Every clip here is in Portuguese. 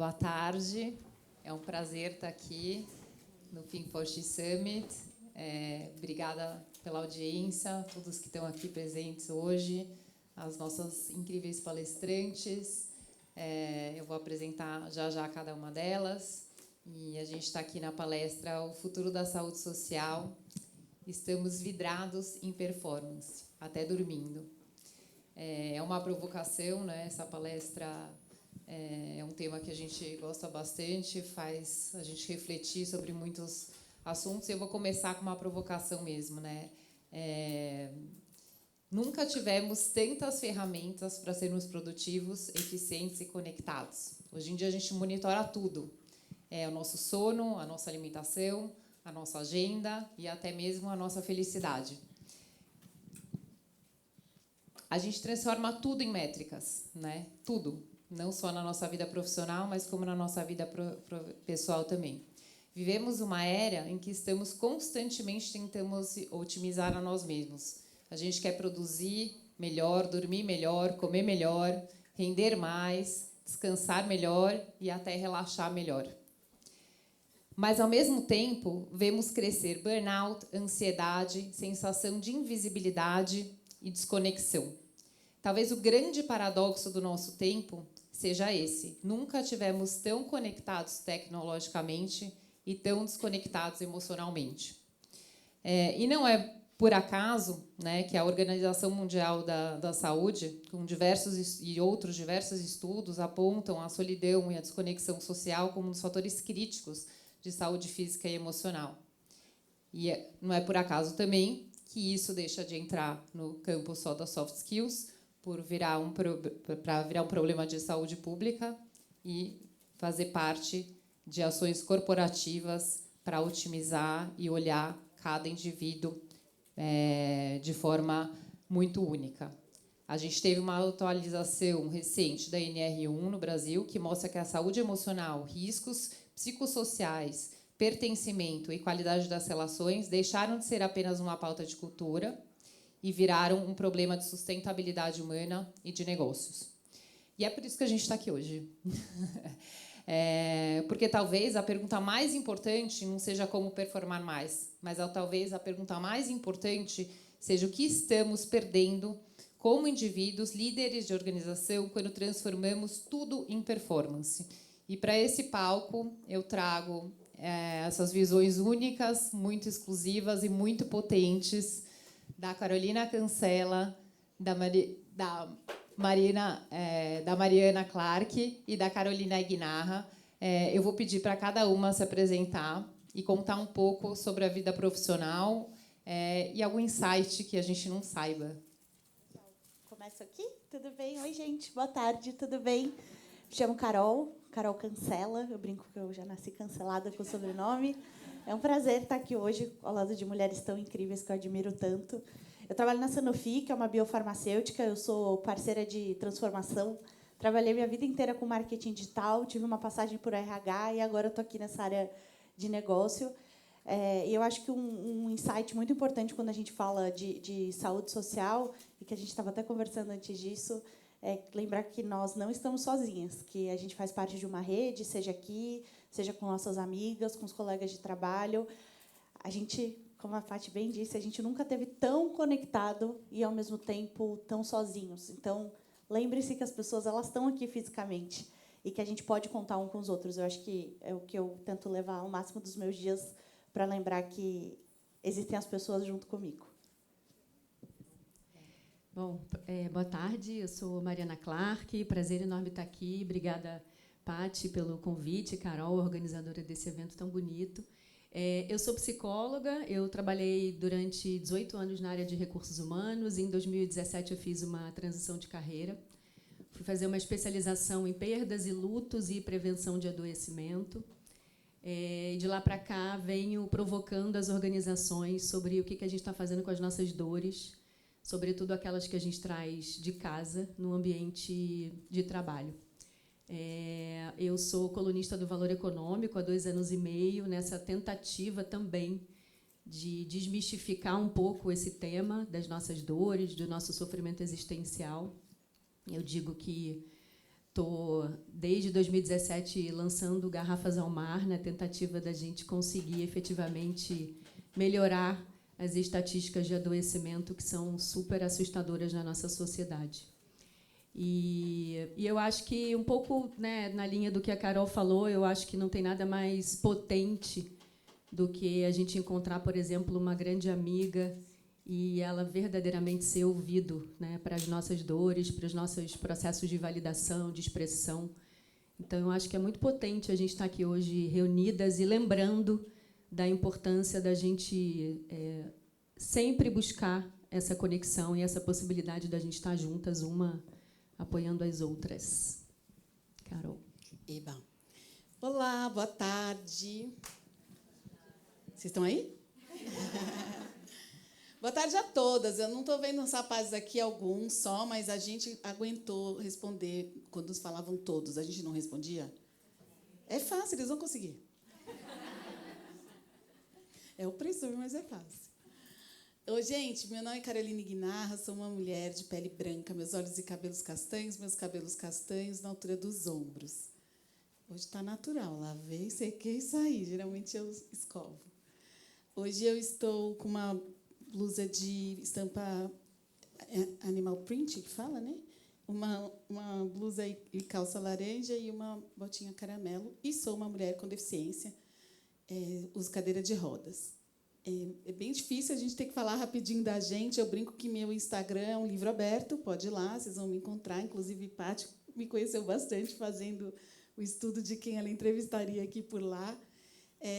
Boa tarde, é um prazer estar aqui no FinFosh Summit. Obrigada pela audiência, todos que estão aqui presentes hoje, as nossas incríveis palestrantes. Eu vou apresentar já cada uma delas. E a gente está aqui na palestra O Futuro da Saúde Social. Estamos vidrados em performance, até dormindo. É uma provocação, né? Essa palestra é um tema que a gente gosta bastante, faz a gente refletir sobre muitos assuntos. Eu vou começar com uma provocação mesmo, né? Nunca tivemos tantas ferramentas para sermos produtivos, eficientes e conectados. Hoje em dia a gente monitora tudo. O nosso sono, a nossa alimentação, a nossa agenda e até mesmo a nossa felicidade. A gente transforma tudo em métricas, né? Tudo. Não só na nossa vida profissional, mas como na nossa vida pessoal também. Vivemos uma era em que estamos constantemente tentando otimizar a nós mesmos. A gente quer produzir melhor, dormir melhor, comer melhor, render mais, descansar melhor e até relaxar melhor. Mas, ao mesmo tempo, vemos crescer burnout, ansiedade, sensação de invisibilidade e desconexão. Talvez o grande paradoxo do nosso tempo seja esse. Nunca tivemos tão conectados tecnologicamente e tão desconectados emocionalmente. E não é por acaso, né, que a Organização Mundial da Saúde, com outros diversos estudos, apontam a solidão e a desconexão social como um dos fatores críticos de saúde física e emocional. E não é por acaso também que isso deixa de entrar no campo só das soft skills, para virar um problema de saúde pública e fazer parte de ações corporativas para otimizar e olhar cada indivíduo de forma muito única. A gente teve uma atualização recente da NR1 no Brasil, que mostra que a saúde emocional, riscos psicossociais, pertencimento e qualidade das relações deixaram de ser apenas uma pauta de cultura e viraram um problema de sustentabilidade humana e de negócios. E é por isso que a gente está aqui hoje. Porque talvez a pergunta mais importante não seja como performar mais, mas talvez a pergunta mais importante seja o que estamos perdendo como indivíduos, líderes de organização, quando transformamos tudo em performance. E para esse palco eu trago essas visões únicas, muito exclusivas e muito potentes da Carolina Cancela, da Mariana Clark e da Carolina Ignarra. Eu vou pedir para cada uma se apresentar e contar um pouco sobre a vida profissional e algum insight que a gente não saiba. Começo aqui? Tudo bem? Oi, gente. Boa tarde, tudo bem? Me chamo Carol Cancela. Eu brinco que eu já nasci cancelada com o sobrenome. É um prazer estar aqui hoje ao lado de mulheres tão incríveis que eu admiro tanto. Eu trabalho na Sanofi, que é uma biofarmacêutica. Eu sou parceira de transformação. Trabalhei minha vida inteira com marketing digital, tive uma passagem por RH e agora estou aqui nessa área de negócio. E eu acho que um insight muito importante quando a gente fala de saúde social, e que a gente estava até conversando antes disso, é lembrar que nós não estamos sozinhas, que a gente faz parte de uma rede, seja aqui, seja com nossas amigas, com os colegas de trabalho. A gente, como a Fati bem disse, a gente nunca esteve tão conectado e, ao mesmo tempo, tão sozinhos. Então, lembre-se que as pessoas elas estão aqui fisicamente e que a gente pode contar um com os outros. Eu acho que é o que eu tento levar ao máximo dos meus dias para lembrar que existem as pessoas junto comigo. Bom, boa tarde, eu sou Mariana Clark, prazer enorme estar aqui. Obrigada, Pati, pelo convite, Carol, organizadora desse evento tão bonito. Eu sou psicóloga, eu trabalhei durante 18 anos na área de recursos humanos, e em 2017 eu fiz uma transição de carreira. Fui fazer uma especialização em perdas e lutos e prevenção de adoecimento. De lá para cá, venho provocando as organizações sobre o que a gente está fazendo com as nossas dores, sobretudo aquelas que a gente traz de casa no ambiente de trabalho. Eu sou colunista do Valor Econômico há 2 anos e meio, nessa tentativa também de desmistificar um pouco esse tema das nossas dores, do nosso sofrimento existencial. Eu digo que Estou, desde 2017, lançando Garrafas ao Mar, na tentativa da gente conseguir efetivamente melhorar as estatísticas de adoecimento que são super assustadoras na nossa sociedade. E eu acho que, um pouco, né, na linha do que a Carol falou, eu acho que não tem nada mais potente do que a gente encontrar, por exemplo, uma grande amiga e ela verdadeiramente ser ouvido, né, para as nossas dores, para os nossos processos de validação, de expressão. Então, eu acho que é muito potente a gente estar aqui hoje reunidas e lembrando da importância da gente sempre buscar essa conexão e essa possibilidade da gente estar juntas, uma apoiando as outras. Carol. Eba. Olá, boa tarde. Vocês estão aí? Boa tarde a todas. Eu não estou vendo os rapazes aqui, alguns só, mas a gente aguentou responder quando falavam todos. A gente não respondia? É fácil, eles vão conseguir. É opressor, mas é fácil. Oi, gente, meu nome é Caroline Guinarra, sou uma mulher de pele branca, meus olhos e cabelos castanhos, meus cabelos castanhos na altura dos ombros. Hoje está natural, lavei, sequei e saí. Geralmente eu escovo. Hoje eu estou com uma blusa de estampa animal print, que fala, né? Uma blusa e calça laranja e uma botinha caramelo. E sou uma mulher com deficiência, uso cadeira de rodas. É bem difícil a gente ter que falar rapidinho da gente. Eu brinco que meu Instagram é um livro aberto, pode ir lá, vocês vão me encontrar. Inclusive, Paty me conheceu bastante fazendo o estudo de quem ela entrevistaria aqui por lá.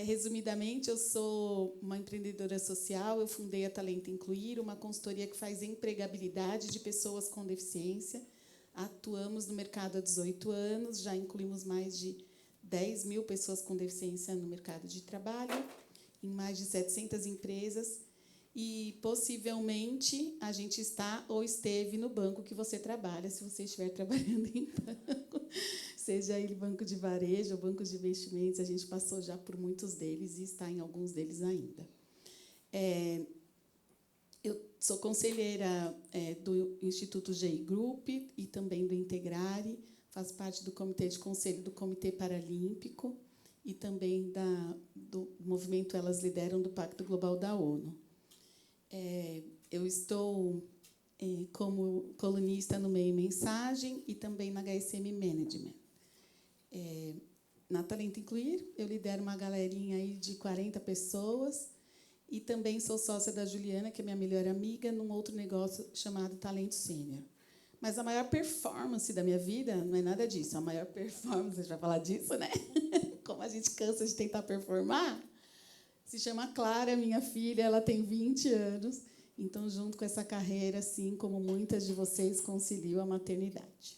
Resumidamente, eu sou uma empreendedora social, eu fundei a Talento Incluir, uma consultoria que faz empregabilidade de pessoas com deficiência. Atuamos no mercado há 18 anos, já incluímos mais de 10 mil pessoas com deficiência no mercado de trabalho, em mais de 700 empresas, e, possivelmente, a gente está ou esteve no banco que você trabalha, se você estiver trabalhando em banco, seja ele banco de varejo ou banco de investimentos, a gente passou já por muitos deles e está em alguns deles ainda. Eu sou conselheira do Instituto GI Group e também do Integrare, faço parte do Comitê de Conselho do Comitê Paralímpico, e também do movimento Elas Lideram do Pacto Global da ONU. Eu estou como colunista no Meio Mensagem e também na HSM Management. Na Talento Incluir, eu lidero uma galerinha aí de 40 pessoas e também sou sócia da Juliana, que é minha melhor amiga, num outro negócio chamado Talento Sênior. Mas a maior performance da minha vida não é nada disso. A maior performance, a gente vai falar disso, né? Como a gente cansa de tentar performar, se chama Clara, minha filha, ela tem 20 anos. Então, junto com essa carreira, assim como muitas de vocês, concilio a maternidade.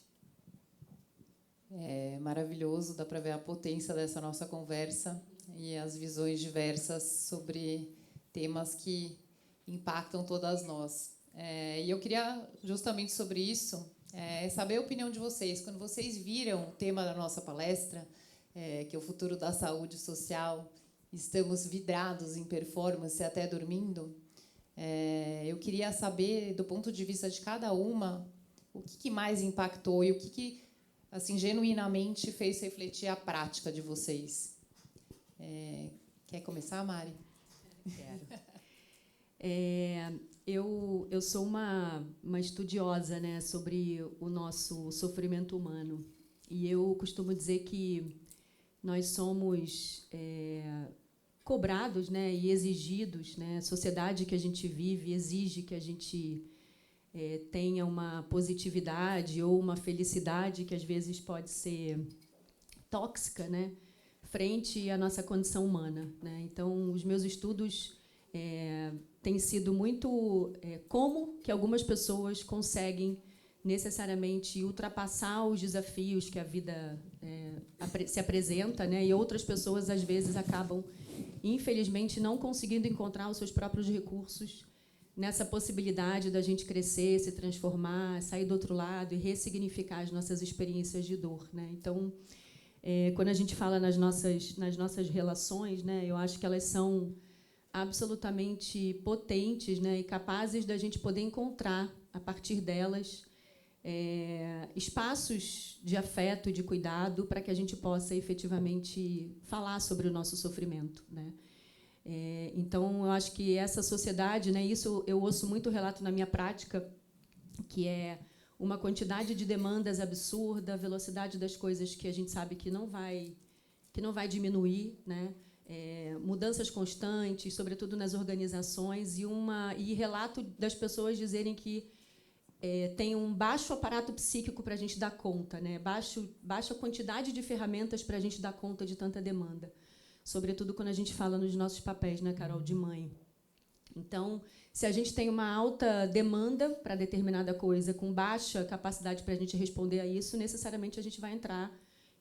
É maravilhoso, dá para ver a potência dessa nossa conversa e as visões diversas sobre temas que impactam todas nós. E eu queria, justamente sobre isso, saber a opinião de vocês. Quando vocês viram o tema da nossa palestra, que é o futuro da saúde social, estamos vidrados em performance até dormindo, eu queria saber, do ponto de vista de cada uma, o que mais impactou e o que assim, genuinamente fez refletir a prática de vocês. Quer começar, Mari? Quero. Eu sou uma estudiosa, né, sobre o nosso sofrimento humano. E eu costumo dizer que nós somos cobrados, né, e exigidos, né, a sociedade que a gente vive exige que a gente tenha uma positividade ou uma felicidade que às vezes pode ser tóxica, né, frente à nossa condição humana, né? Então, os meus estudos têm sido muito como que algumas pessoas conseguem necessariamente ultrapassar os desafios que a vida se apresenta, né? E outras pessoas, às vezes, acabam, infelizmente, não conseguindo encontrar os seus próprios recursos nessa possibilidade da gente crescer, se transformar, sair do outro lado e ressignificar as nossas experiências de dor, né? Então, quando a gente fala nas nossas relações, né, eu acho que elas são absolutamente potentes, né, e capazes da gente poder encontrar, a partir delas, espaços de afeto e de cuidado para que a gente possa efetivamente falar sobre o nosso sofrimento, né? Então, eu acho que essa sociedade, né, isso eu ouço muito relato na minha prática, que é uma quantidade de demandas absurda, a velocidade das coisas que a gente sabe que não vai diminuir, né? Mudanças constantes, sobretudo nas organizações, e relato das pessoas dizerem que tem um baixo aparato psíquico para a gente dar conta, né? Baixa quantidade de ferramentas para a gente dar conta de tanta demanda, sobretudo quando a gente fala nos nossos papéis, né, Carol, de mãe. Então, se a gente tem uma alta demanda para determinada coisa, com baixa capacidade para a gente responder a isso, necessariamente a gente vai entrar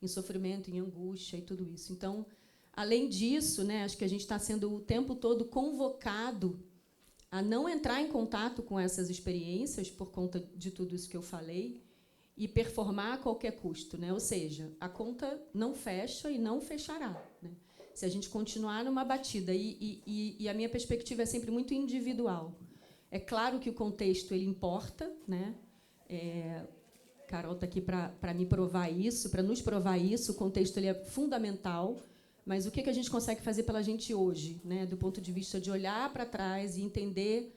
em sofrimento, em angústia e tudo isso. Então, além disso, né, acho que a gente está sendo o tempo todo convocado a não entrar em contato com essas experiências por conta de tudo isso que eu falei e performar a qualquer custo, né? Ou seja, a conta não fecha e não fechará, né? Se a gente continuar numa batida. E a minha perspectiva é sempre muito individual. É claro que o contexto ele importa, né? Carol está aqui para me provar isso, para nos provar isso. O contexto ele é fundamental. Mas o que a gente consegue fazer pela gente hoje, né, do ponto de vista de olhar para trás e entender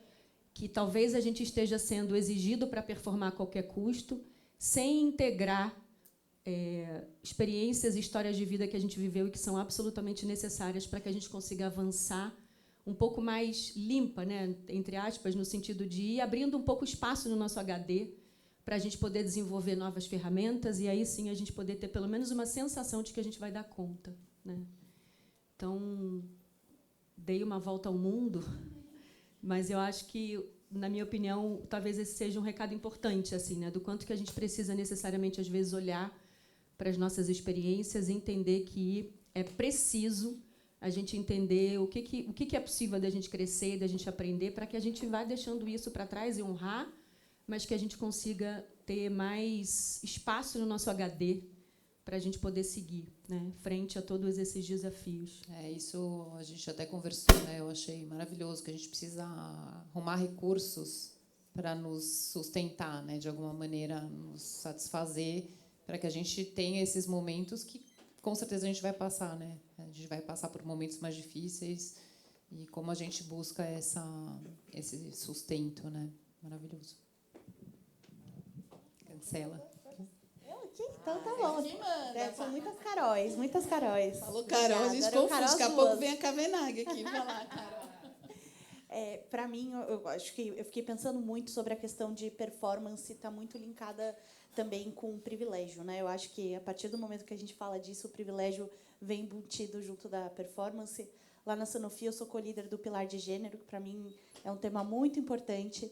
que talvez a gente esteja sendo exigido para performar a qualquer custo, sem integrar experiências e histórias de vida que a gente viveu e que são absolutamente necessárias para que a gente consiga avançar um pouco mais limpa, né, entre aspas, no sentido de ir abrindo um pouco espaço no nosso HD para a gente poder desenvolver novas ferramentas e aí sim a gente poder ter pelo menos uma sensação de que a gente vai dar conta, né? Então, dei uma volta ao mundo, mas eu acho que, na minha opinião, talvez esse seja um recado importante, assim, né, do quanto que a gente precisa necessariamente, às vezes, olhar para as nossas experiências e entender que é preciso a gente entender o que é possível da gente crescer, da gente aprender, para que a gente vá deixando isso para trás e honrar, mas que a gente consiga ter mais espaço no nosso HD para a gente poder seguir, né, frente a todos esses desafios. Isso a gente até conversou, né? Eu achei maravilhoso que a gente precisa arrumar recursos para nos sustentar, né, de alguma maneira, nos satisfazer, para que a gente tenha esses momentos que, com certeza, a gente vai passar, né? A gente vai passar por momentos mais difíceis e como a gente busca esse sustento, né? Maravilhoso. Cancela. Então tá bom. São muitas Caróis, muitas Caróis. Falou Carol, a gente confunde. Daqui a pouco vem a Kavenag aqui falar, Carol. Para mim, eu acho que eu fiquei pensando muito sobre a questão de performance, está muito linkada também com o privilégio, né? Eu acho que a partir do momento que a gente fala disso, o privilégio vem embutido junto da performance. Lá na Sanofi, eu sou co-líder do pilar de gênero, que para mim é um tema muito importante.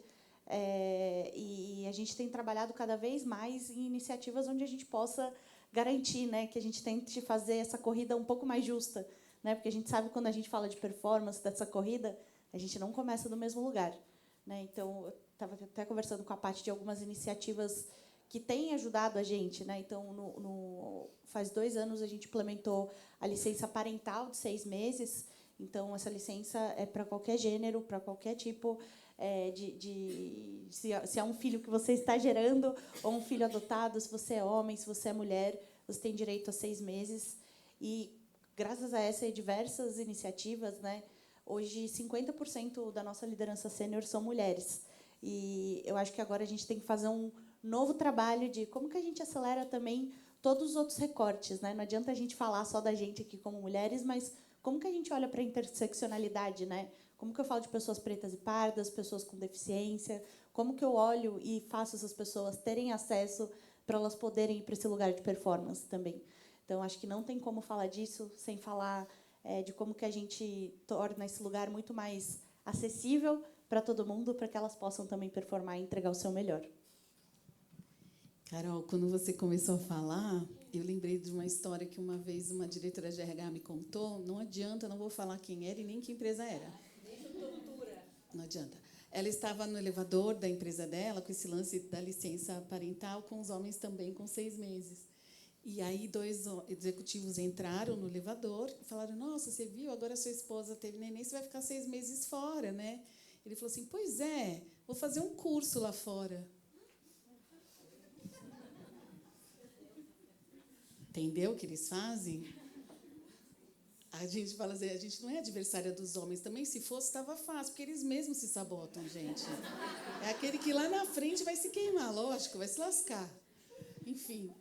E a gente tem trabalhado cada vez mais em iniciativas onde a gente possa garantir, né, que a gente tente fazer essa corrida um pouco mais justa, né, porque a gente sabe que quando a gente fala de performance dessa corrida, a gente não começa do mesmo lugar, né? Então, eu estava até conversando com a Paty de algumas iniciativas que têm ajudado a gente, né? Então, faz 2 anos a gente implementou a licença parental de 6 meses. Então, essa licença é para qualquer gênero, para qualquer tipo se é um filho que você está gerando ou um filho adotado, se você é homem, se você é mulher, você tem direito a 6 meses. E, graças a essa e diversas iniciativas, né, hoje 50% da nossa liderança sênior são mulheres. E eu acho que agora a gente tem que fazer um novo trabalho de como que a gente acelera também todos os outros recortes, né? Não adianta a gente falar só da gente aqui como mulheres, mas como que a gente olha para a interseccionalidade, né? Como que eu falo de pessoas pretas e pardas, pessoas com deficiência? Como que eu olho e faço essas pessoas terem acesso para elas poderem ir para esse lugar de performance também? Então, acho que não tem como falar disso sem falar de como que a gente torna esse lugar muito mais acessível para todo mundo, para que elas possam também performar e entregar o seu melhor. Carol, quando você começou a falar, eu lembrei de uma história que uma vez uma diretora de RH me contou. Não adianta, não vou falar quem era e nem que empresa era. Não adianta. Ela estava no elevador da empresa dela, com esse lance da licença parental, com os homens também com 6 meses. E aí 2 executivos entraram no elevador e falaram: nossa, você viu, agora sua esposa teve neném, você vai ficar 6 meses fora, né? Ele falou assim: pois é, vou fazer um curso lá fora. Entendeu o que eles fazem? A gente fala assim, a gente não é adversária dos homens. Também, se fosse, estava fácil, porque eles mesmos se sabotam, gente. É aquele que lá na frente vai se queimar, lógico, vai se lascar. Enfim.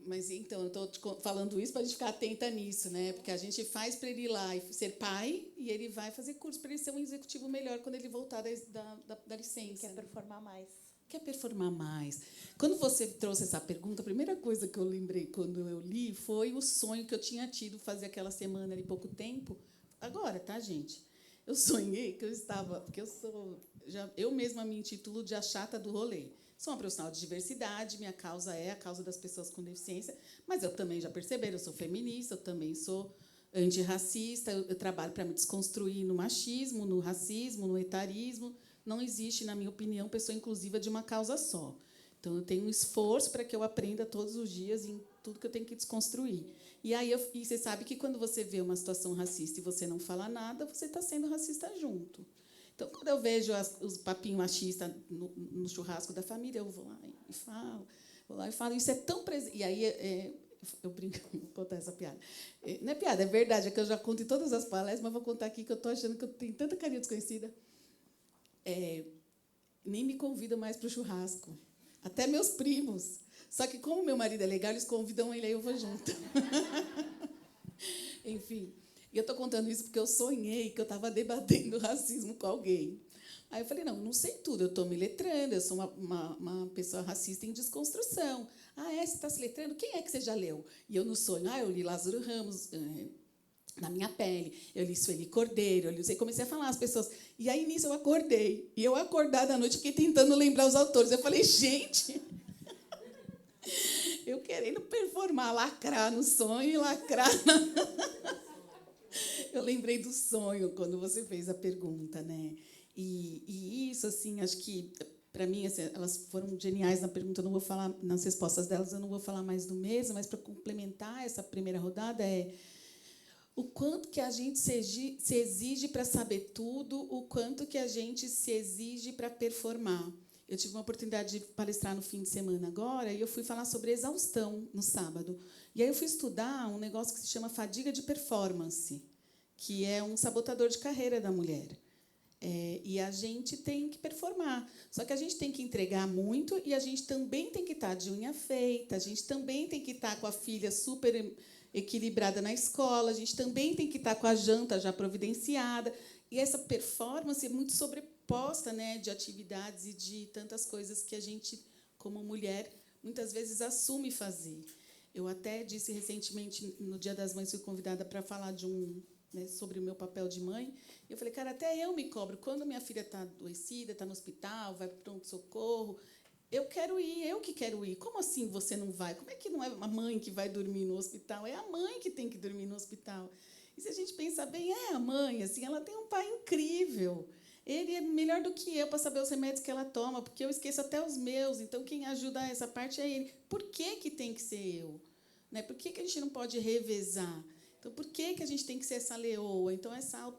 Mas, então, eu estou falando isso para a gente ficar atenta nisso, né? Porque a gente faz para ele ir lá e ser pai, e ele vai fazer curso para ele ser um executivo melhor quando ele voltar da licença. Quer performar mais. Quer performar mais. Quando você trouxe essa pergunta, a primeira coisa que eu lembrei quando eu li foi o sonho que eu tinha tido fazer aquela semana ali, pouco tempo. Agora, tá, gente? Eu sonhei que eu estava... Porque eu mesma me intitulo de a chata do rolê. Sou uma profissional de diversidade, minha causa é a causa das pessoas com deficiência, mas eu também, já perceberam, eu sou feminista, eu também sou antirracista, eu trabalho para me desconstruir no machismo, no racismo, no etarismo. Não existe, na minha opinião, pessoa inclusiva de uma causa só. Então, eu tenho um esforço para que eu aprenda todos os dias em tudo que eu tenho que desconstruir. E você sabe que, quando você vê uma situação racista e você não fala nada, você está sendo racista junto. Então, quando eu vejo os papinhos machistas no churrasco da família, eu vou lá e falo. Isso é tão presente. E aí, eu brinco, vou contar essa piada. Não é piada, é verdade, é que eu já conto em todas as palestras, mas vou contar aqui que eu estou achando que eu tenho tanta carinha desconhecida. Nem me convidam mais para o churrasco. Até meus primos. Só que, como meu marido é legal, eles convidam ele, aí eu vou junto. Enfim, e eu estou contando isso porque eu sonhei que eu estava debatendo racismo com alguém. Aí eu falei, não sei tudo, eu estou me letrando, eu sou uma pessoa racista em desconstrução. Você está se letrando? Quem é que você já leu? E eu, no sonho, eu li Lázaro Ramos... Na Minha Pele, eu li Sueli Cordeiro, comecei a falar às pessoas. E aí, nisso, eu acordei. E eu, acordada à noite, fiquei tentando lembrar os autores. Eu falei, gente, eu querendo performar, lacrar no sonho e lacrar Eu lembrei do sonho quando você fez a pergunta, né? E isso, assim, acho que, para mim, assim, elas foram geniais na pergunta. Eu não vou falar, nas respostas delas, eu não vou falar mais do mesmo, mas, para complementar essa primeira rodada, o quanto que a gente se exige para saber tudo, o quanto que a gente se exige para performar. Eu tive uma oportunidade de palestrar no fim de semana agora, e eu fui falar sobre exaustão no sábado. E aí eu fui estudar um negócio que se chama fadiga de performance, que é um sabotador de carreira da mulher. E a gente tem que performar. Só que a gente tem que entregar muito, e a gente também tem que estar de unha feita, a gente também tem que estar com a filha super equilibrada na escola, a gente também tem que estar com a janta já providenciada. E essa performance é muito sobreposta, né, de atividades e de tantas coisas que a gente, como mulher, muitas vezes assume fazer. Eu até disse recentemente, no Dia das Mães, fui convidada para falar sobre o meu papel de mãe. Eu falei, cara, até eu me cobro. Quando minha filha está adoecida, está no hospital, vai para o pronto-socorro, eu quero ir, eu que quero ir. Como assim você não vai? Como é que não é a mãe que vai dormir no hospital? É a mãe que tem que dormir no hospital. E, se a gente pensar bem, a mãe, assim, ela tem um pai incrível. Ele é melhor do que eu para saber os remédios que ela toma, porque eu esqueço até os meus. Então, quem ajuda essa parte é ele. Por que tem que ser eu? Né? Por que a gente não pode revezar? Então, por que a gente tem que ser essa leoa? Então, essa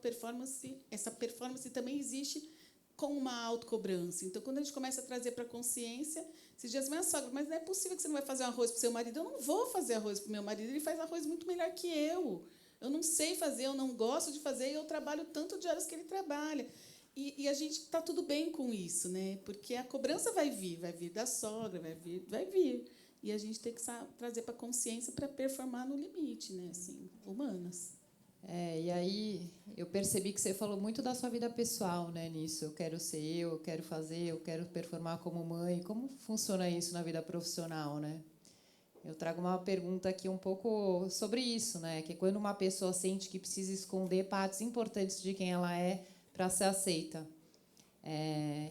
performance também existe com uma autocobrança. Então, quando a gente começa a trazer para a consciência, esses dias, minha sogra, mas não é possível que você não vai fazer arroz para o seu marido. Eu não vou fazer arroz para o meu marido, ele faz arroz muito melhor que eu. Eu não sei fazer, eu não gosto de fazer, e eu trabalho tanto de horas que ele trabalha. E a gente está tudo bem com isso, né? Porque a cobrança vai vir da sogra, vai vir. E a gente tem que trazer para a consciência para performar no limite, né? Assim, humanas. E aí eu percebi que você falou muito da sua vida pessoal, né, nisso. Eu quero ser eu quero fazer, eu quero performar como mãe. Como funciona isso na vida profissional, né? Eu trago uma pergunta aqui um pouco sobre isso, né? Que quando uma pessoa sente que precisa esconder partes importantes de quem ela é para ser aceita.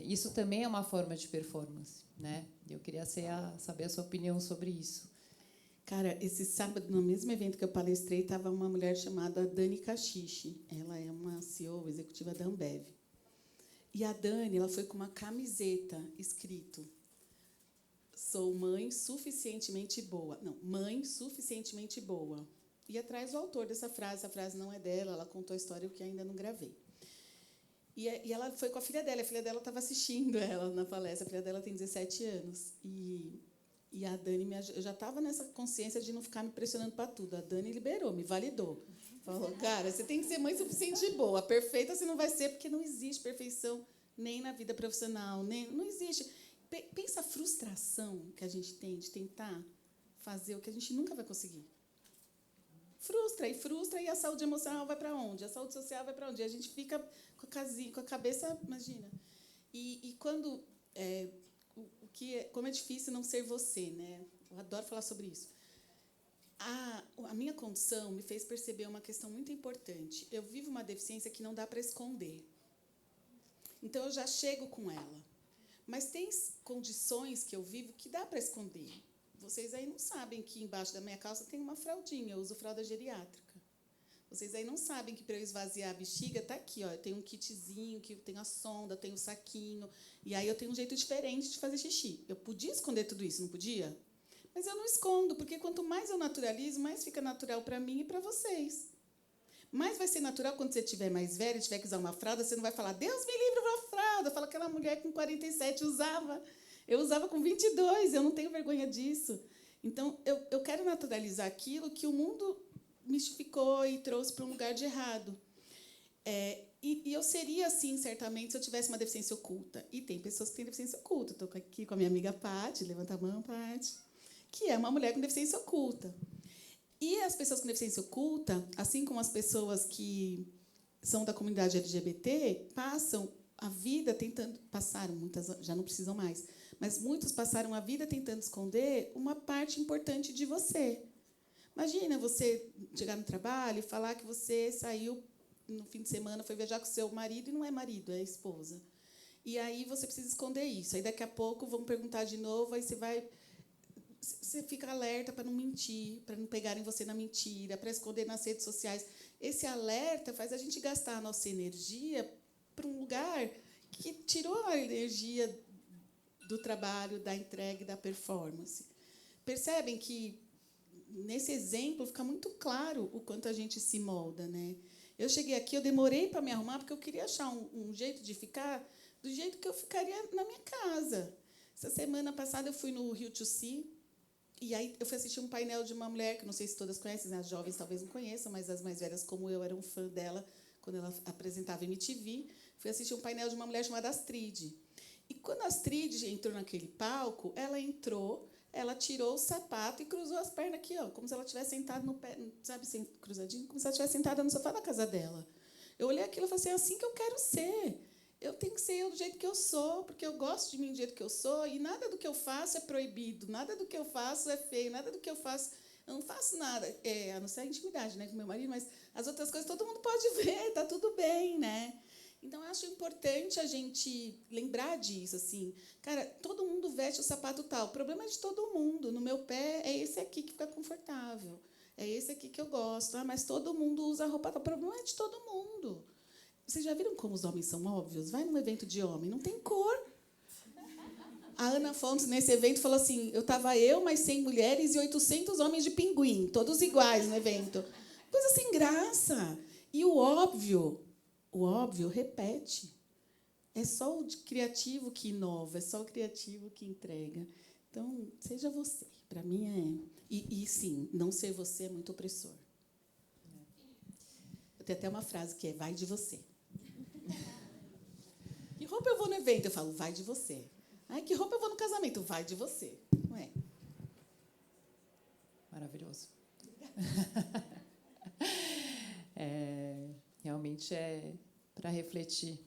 Isso também é uma forma de performance, né? Eu queria saber a sua opinião sobre isso. Cara, esse sábado, no mesmo evento que eu palestrei, estava uma mulher chamada Dani Cachiche. Ela é uma CEO executiva da Ambev. E a Dani, ela foi com uma camiseta escrito: sou mãe suficientemente boa. Não, mãe suficientemente boa. E atrás o autor dessa frase. Essa frase não é dela, ela contou a história que ainda não gravei. E ela foi com a filha dela. A filha dela estava assistindo ela na palestra. A filha dela tem 17 anos. E E a Dani eu já estava nessa consciência de não ficar me pressionando para tudo. A Dani liberou, me validou. Falou, cara, você tem que ser mãe suficiente de boa. Perfeita você não vai ser, porque não existe perfeição nem na vida profissional, nem não existe. Pensa a frustração que a gente tem de tentar fazer o que a gente nunca vai conseguir. Frustra, e a saúde emocional vai para onde? A saúde social vai para onde? E a gente fica com a cabeça, imagina. E quando... como é difícil não ser você, né? Eu adoro falar sobre isso. A minha condição me fez perceber uma questão muito importante. Eu vivo uma deficiência que não dá para esconder. Então, eu já chego com ela. Mas tem condições que eu vivo que dá para esconder. Vocês aí não sabem que embaixo da minha calça tem uma fraldinha. Eu uso fralda geriátrica. Vocês aí não sabem que, para eu esvaziar a bexiga, está aqui. Ó, eu tenho um kitzinho, que tem a sonda, tem o saquinho. E aí eu tenho um jeito diferente de fazer xixi. Eu podia esconder tudo isso, não podia? Mas eu não escondo, porque quanto mais eu naturalizo, mais fica natural para mim e para vocês. Mais vai ser natural quando você estiver mais velha, tiver que usar uma fralda, você não vai falar, Deus me livre de uma fralda. Fala, aquela mulher com 47 usava. Eu usava com 22, eu não tenho vergonha disso. Então, eu quero naturalizar aquilo que o mundo mistificou e trouxe para um lugar de errado. E eu seria assim, certamente, se eu tivesse uma deficiência oculta. E tem pessoas que têm deficiência oculta. Estou aqui com a minha amiga Paty, levanta a mão, Paty, que é uma mulher com deficiência oculta. E as pessoas com deficiência oculta, assim como as pessoas que são da comunidade LGBT, passam a vida tentando... Passaram, muitas já não precisam mais, mas muitos passaram a vida tentando esconder uma parte importante de você. Imagina você chegar no trabalho e falar que você saiu no fim de semana, foi viajar com o seu marido, e não é marido, é esposa. E aí você precisa esconder isso. Aí, daqui a pouco, vão perguntar de novo, aí você fica alerta para não mentir, para não pegarem você na mentira, para esconder nas redes sociais. Esse alerta faz a gente gastar a nossa energia para um lugar que tirou a energia do trabalho, da entrega e da performance. Percebem que, nesse exemplo, fica muito claro o quanto a gente se molda, né? Eu cheguei aqui, eu demorei para me arrumar, porque eu queria achar um jeito de ficar do jeito que eu ficaria na minha casa. Essa semana passada, eu fui no Rio to See, e aí eu fui assistir um painel de uma mulher, que não sei se todas conhecem, né? As jovens talvez não conheçam, mas as mais velhas, como eu, eram fã dela quando ela apresentava MTV. Fui assistir um painel de uma mulher chamada Astrid. E quando a Astrid entrou naquele palco, ela tirou o sapato e cruzou as pernas aqui, ó, como se ela tivesse sentado no pé, sabe, assim, cruzadinho, como se ela estivesse sentada no sofá da casa dela. Eu olhei aquilo e falei assim, é assim que eu quero ser. Eu tenho que ser eu do jeito que eu sou, porque eu gosto de mim do jeito que eu sou, e nada do que eu faço é proibido, nada do que eu faço é feio, nada do que eu faço... Eu não faço nada, a não ser a intimidade, né, com meu marido, mas as outras coisas todo mundo pode ver, está tudo bem, né? Então, eu acho importante a gente lembrar disso, assim. Cara, todo mundo veste o sapato tal. O problema é de todo mundo. No meu pé, é esse aqui que fica confortável. É esse aqui que eu gosto. Mas todo mundo usa roupa tal. O problema é de todo mundo. Vocês já viram como os homens são óbvios? Vai num evento de homem, não tem cor. A Ana Fontes, nesse evento, falou assim, estava eu, mais 100 mulheres e 800 homens de pinguim, todos iguais no evento. Coisa sem graça. E o óbvio repete. É só o criativo que inova, é só o criativo que entrega. Então, seja você. Para mim é... E, sim, não ser você é muito opressor. Eu tenho até uma frase que é, vai de você. Que roupa eu vou no evento? Eu falo, vai de você. Ai, que roupa eu vou no casamento? Vai de você. Não é? Maravilhoso. Realmente é para refletir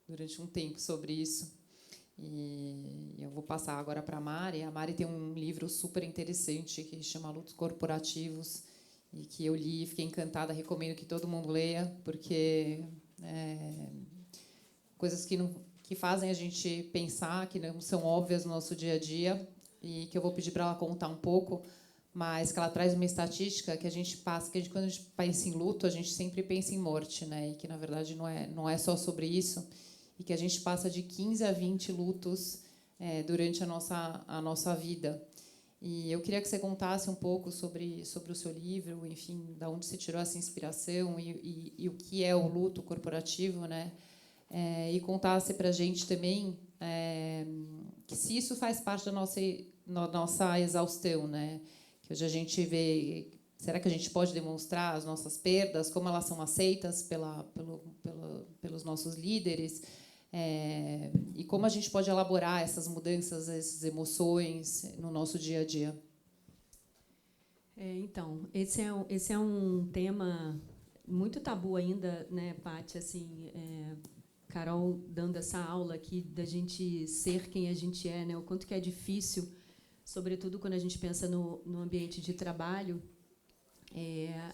durante um tempo sobre isso. E eu vou passar agora para a Mari. A Mari tem um livro super interessante que chama Lutos Corporativos, e que eu li e fiquei encantada. Recomendo que todo mundo leia, porque coisas que fazem a gente pensar, que não são óbvias no nosso dia a dia, e que eu vou pedir para ela contar um pouco, mas que ela traz uma estatística que a gente passa, quando a gente pensa em luto, a gente sempre pensa em morte, né? E que, na verdade, não é só sobre isso, e que a gente passa de 15 a 20 lutos durante a nossa vida. E eu queria que você contasse um pouco sobre o seu livro, enfim, de onde você tirou essa inspiração e o que é o luto corporativo, né? E contasse para a gente também que se isso faz parte da nossa na nossa exaustão, né? Que hoje a gente vê, será que a gente pode demonstrar as nossas perdas, como elas são aceitas pelos nossos líderes, e como a gente pode elaborar essas mudanças, essas emoções no nosso dia a dia? Então, esse é um tema muito tabu ainda, né, Paty? Assim, Carol dando essa aula aqui da gente ser quem a gente é, né? O quanto que é difícil, sobretudo quando a gente pensa no ambiente de trabalho.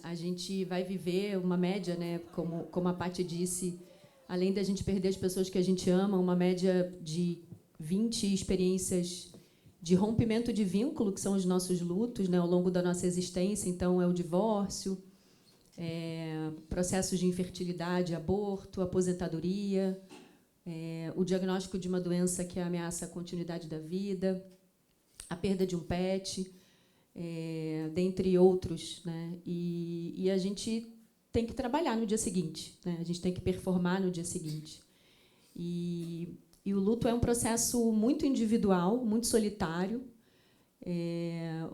A gente vai viver uma média, né? Como a Paty disse, além da gente perder as pessoas que a gente ama, uma média de 20 experiências de rompimento de vínculo, que são os nossos lutos, né, ao longo da nossa existência. Então, é o divórcio, processos de infertilidade, aborto, aposentadoria, o diagnóstico de uma doença que ameaça a continuidade da vida, a perda de um pet, dentre outros, né? E a gente tem que trabalhar no dia seguinte, né? A gente tem que performar no dia seguinte. E o luto é um processo muito individual, muito solitário,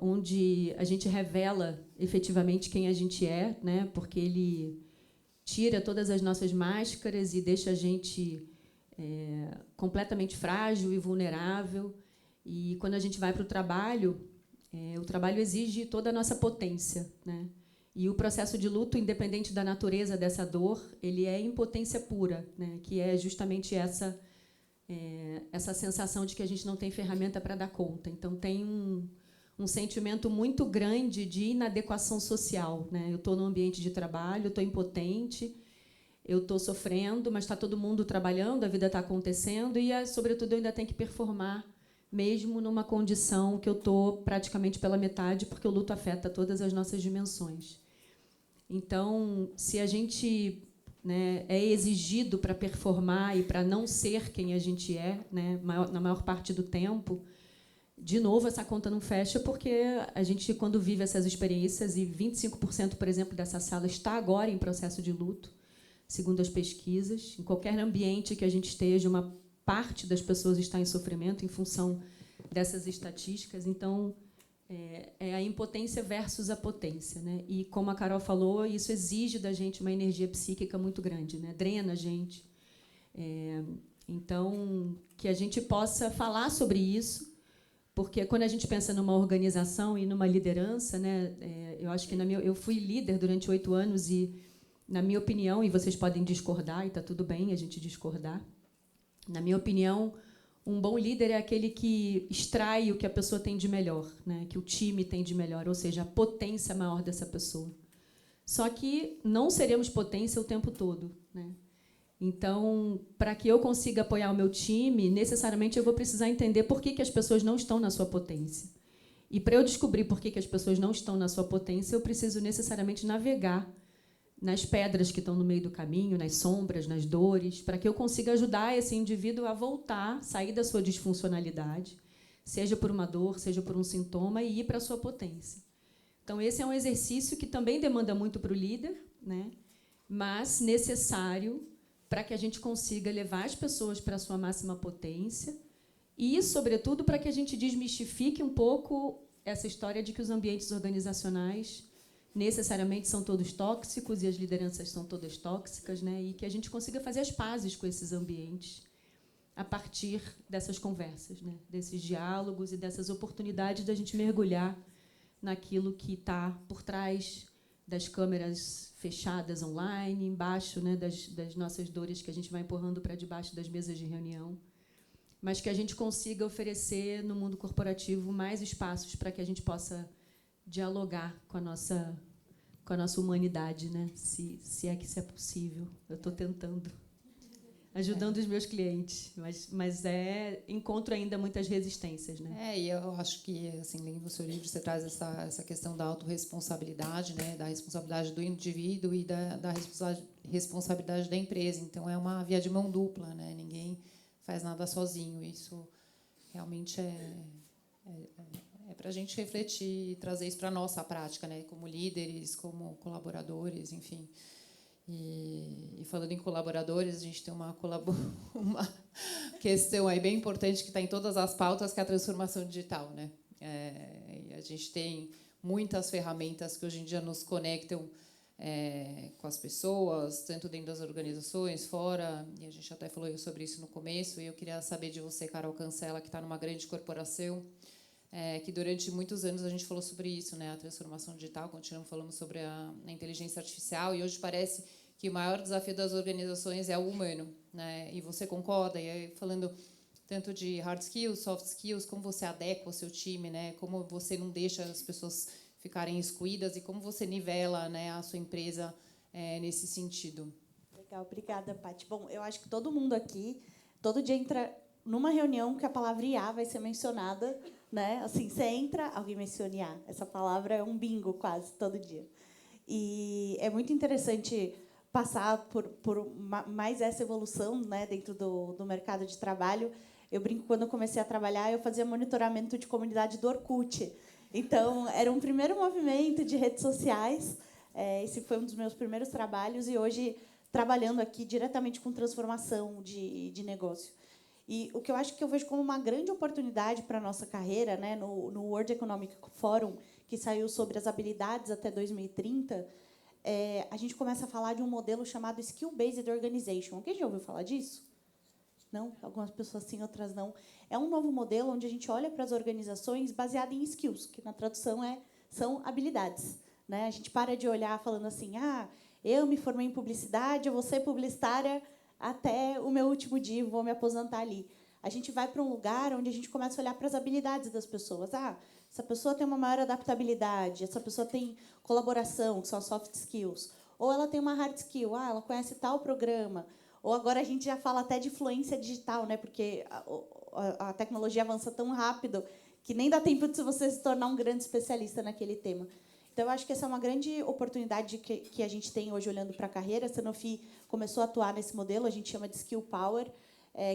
onde a gente revela efetivamente quem a gente é, né? Porque ele tira todas as nossas máscaras e deixa a gente completamente frágil e vulnerável. E quando a gente vai para o trabalho exige toda a nossa potência, né? E o processo de luto, independente da natureza dessa dor, ele é impotência pura, né? Que é justamente essa sensação de que a gente não tem ferramenta para dar conta. Então, tem um sentimento muito grande de inadequação social, né? Eu estou no ambiente de trabalho, estou impotente, eu estou sofrendo, mas está todo mundo trabalhando, a vida está acontecendo e, sobretudo, eu ainda tenho que performar, mesmo numa condição que eu estou praticamente pela metade, porque o luto afeta todas as nossas dimensões. Então, se a gente, né, é exigido para performar e para não ser quem a gente é, né, na maior parte do tempo, de novo, essa conta não fecha, porque a gente, quando vive essas experiências, e 25%, por exemplo, dessa sala está agora em processo de luto, segundo as pesquisas, em qualquer ambiente que a gente esteja, uma parte das pessoas está em sofrimento em função dessas estatísticas. Então, é a impotência versus a potência, né? E, como a Carol falou, isso exige da gente uma energia psíquica muito grande, né? Drena a gente. Então, que a gente possa falar sobre isso, porque quando a gente pensa numa organização e numa liderança, né? Eu acho que eu fui líder durante 8 anos e, na minha opinião, e vocês podem discordar, e está tudo bem a gente discordar, na minha opinião, um bom líder é aquele que extrai o que a pessoa tem de melhor, né? Que o time tem de melhor, ou seja, a potência maior dessa pessoa. Só que não seremos potência o tempo todo, né? Então, para que eu consiga apoiar o meu time, necessariamente eu vou precisar entender por que as pessoas não estão na sua potência. E, para eu descobrir por que as pessoas não estão na sua potência, eu preciso necessariamente navegar nas pedras que estão no meio do caminho, nas sombras, nas dores, para que eu consiga ajudar esse indivíduo a voltar, sair da sua disfuncionalidade, seja por uma dor, seja por um sintoma, e ir para a sua potência. Então, esse é um exercício que também demanda muito para o líder, né? Mas necessário para que a gente consiga levar as pessoas para a sua máxima potência e, sobretudo, para que a gente desmistifique um pouco essa história de que os ambientes organizacionais necessariamente são todos tóxicos e as lideranças são todas tóxicas, né? E que a gente consiga fazer as pazes com esses ambientes a partir dessas conversas, né? Desses diálogos e dessas oportunidades da gente mergulhar naquilo que está por trás das câmeras fechadas online, embaixo, né, das nossas dores que a gente vai empurrando para debaixo das mesas de reunião, mas que a gente consiga oferecer no mundo corporativo mais espaços para que a gente possa dialogar com a nossa humanidade, né? Se é que isso é possível. Eu estou tentando, ajudando os meus clientes, mas encontro ainda muitas resistências, né? E eu acho que, assim, lendo o seu livro, você traz essa questão da autorresponsabilidade, né? Da responsabilidade do indivíduo e da responsabilidade da empresa. Então, é uma via de mão dupla, né? Ninguém faz nada sozinho. Isso realmente é para a gente refletir e trazer isso para a nossa prática, né? Como líderes, como colaboradores, enfim. E falando em colaboradores, a gente tem uma questão aí bem importante que está em todas as pautas, que é a transformação digital, né? E a gente tem muitas ferramentas que hoje em dia nos conectam com as pessoas, tanto dentro das organizações, fora, e a gente até falou sobre isso no começo, e eu queria saber de você, Carol Cancela, que está numa grande corporação, que durante muitos anos a gente falou sobre isso, né, a transformação digital, continuamos falando sobre a inteligência artificial, e hoje parece que o maior desafio das organizações é o humano, né, e você concorda? E aí, falando tanto de hard skills, soft skills, como você adequa o seu time, né, como você não deixa as pessoas ficarem excluídas e como você nivela, né, a sua empresa nesse sentido. Legal, obrigada, Paty. Bom, eu acho que todo mundo aqui, todo dia entra numa reunião que a palavra IA vai ser mencionada, né? Assim, você entra, alguém menciona IA. Essa palavra é um bingo quase todo dia. E é muito interessante passar por mais essa evolução, né, dentro do mercado de trabalho. Eu brinco, quando eu comecei a trabalhar, eu fazia monitoramento de comunidade do Orkut. Então, era um primeiro movimento de redes sociais. Esse foi um dos meus primeiros trabalhos. E hoje, trabalhando aqui diretamente com transformação de negócio. E o que eu acho que eu vejo como uma grande oportunidade para a nossa carreira, né, no World Economic Forum, que saiu sobre as habilidades até 2030, a gente começa a falar de um modelo chamado Skill-Based Organization. Alguém já ouviu falar disso? Não? Algumas pessoas sim, outras não. É um novo modelo onde a gente olha para as organizações baseado em skills, que na tradução são habilidades. Né? A gente para de olhar falando assim, eu me formei em publicidade, eu vou ser publicitária até o meu último dia, vou me aposentar ali. A gente vai para um lugar onde a gente começa a olhar para as habilidades das pessoas. Essa pessoa tem uma maior adaptabilidade, essa pessoa tem colaboração, que são as soft skills. Ou ela tem uma hard skill, ela conhece tal programa. Ou agora a gente já fala até de fluência digital, né? Porque a tecnologia avança tão rápido que nem dá tempo de você se tornar um grande especialista naquele tema. Então, eu acho que essa é uma grande oportunidade que a gente tem hoje olhando para a carreira. A Sanofi começou a atuar nesse modelo, a gente chama de Skill Power,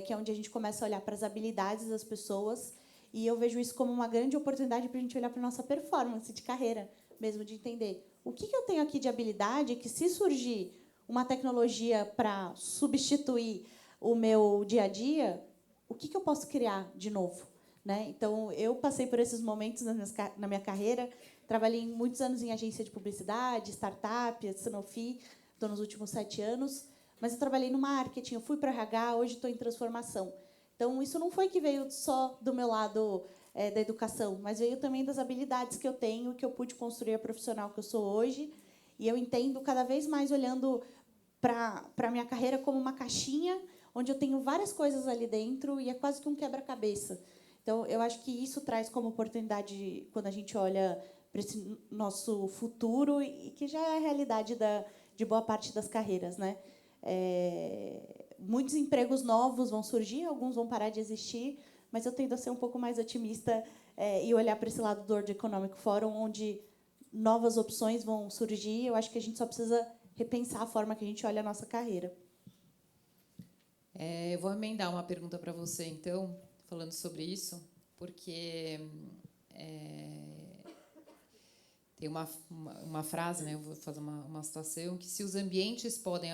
que é onde a gente começa a olhar para as habilidades das pessoas. E eu vejo isso como uma grande oportunidade para a gente olhar para a nossa performance de carreira, mesmo de entender o que eu tenho aqui de habilidade que, se surgir uma tecnologia para substituir o meu dia a dia, o que eu posso criar de novo? Né? Então, eu passei por esses momentos na minha carreira, trabalhei muitos anos em agência de publicidade, startup, Sanofi, estou nos últimos 7 anos, mas eu trabalhei no marketing, eu fui para RH, hoje estou em transformação. Então, isso não foi que veio só do meu lado da educação, mas veio também das habilidades que eu tenho, que eu pude construir a profissional que eu sou hoje, e eu entendo cada vez mais olhando para a minha carreira como uma caixinha, onde eu tenho várias coisas ali dentro, e é quase que um quebra-cabeça. Então, eu acho que isso traz como oportunidade, quando a gente olha para esse nosso futuro, e que já é a realidade de boa parte das carreiras. Né? Muitos empregos novos vão surgir, alguns vão parar de existir, mas eu tendo a ser um pouco mais otimista e olhar para esse lado do World Economic Forum, onde novas opções vão surgir. Eu acho que a gente só precisa repensar a forma que a gente olha a nossa carreira. Eu vou emendar uma pergunta para você, então, falando sobre isso, porque tem uma frase, né, eu vou fazer uma citação, que se os ambientes podem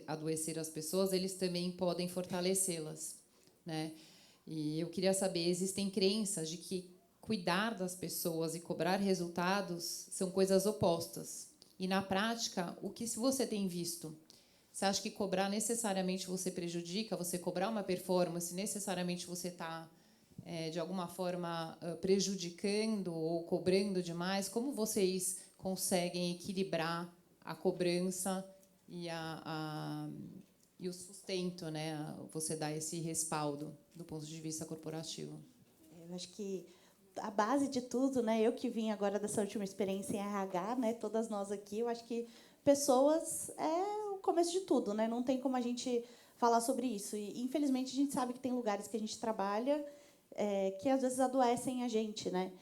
adoecer as pessoas, eles também podem fortalecê-las. Né? E eu queria saber, existem crenças de que cuidar das pessoas e cobrar resultados são coisas opostas. E, na prática, o que você tem visto? Você acha que cobrar necessariamente você prejudica? Você cobrar uma performance, necessariamente você está, de alguma forma, prejudicando ou cobrando demais? Como vocês conseguem equilibrar a cobrança e o sustento, né? Você dá esse respaldo do ponto de vista corporativo? Eu acho que a base de tudo, né? Eu que vim agora dessa última experiência em RH, né? Todas nós aqui, eu acho que pessoas é o começo de tudo, né? Não tem como a gente falar sobre isso. E, infelizmente, a gente sabe que tem lugares que a gente trabalha que às vezes adoecem a gente, né?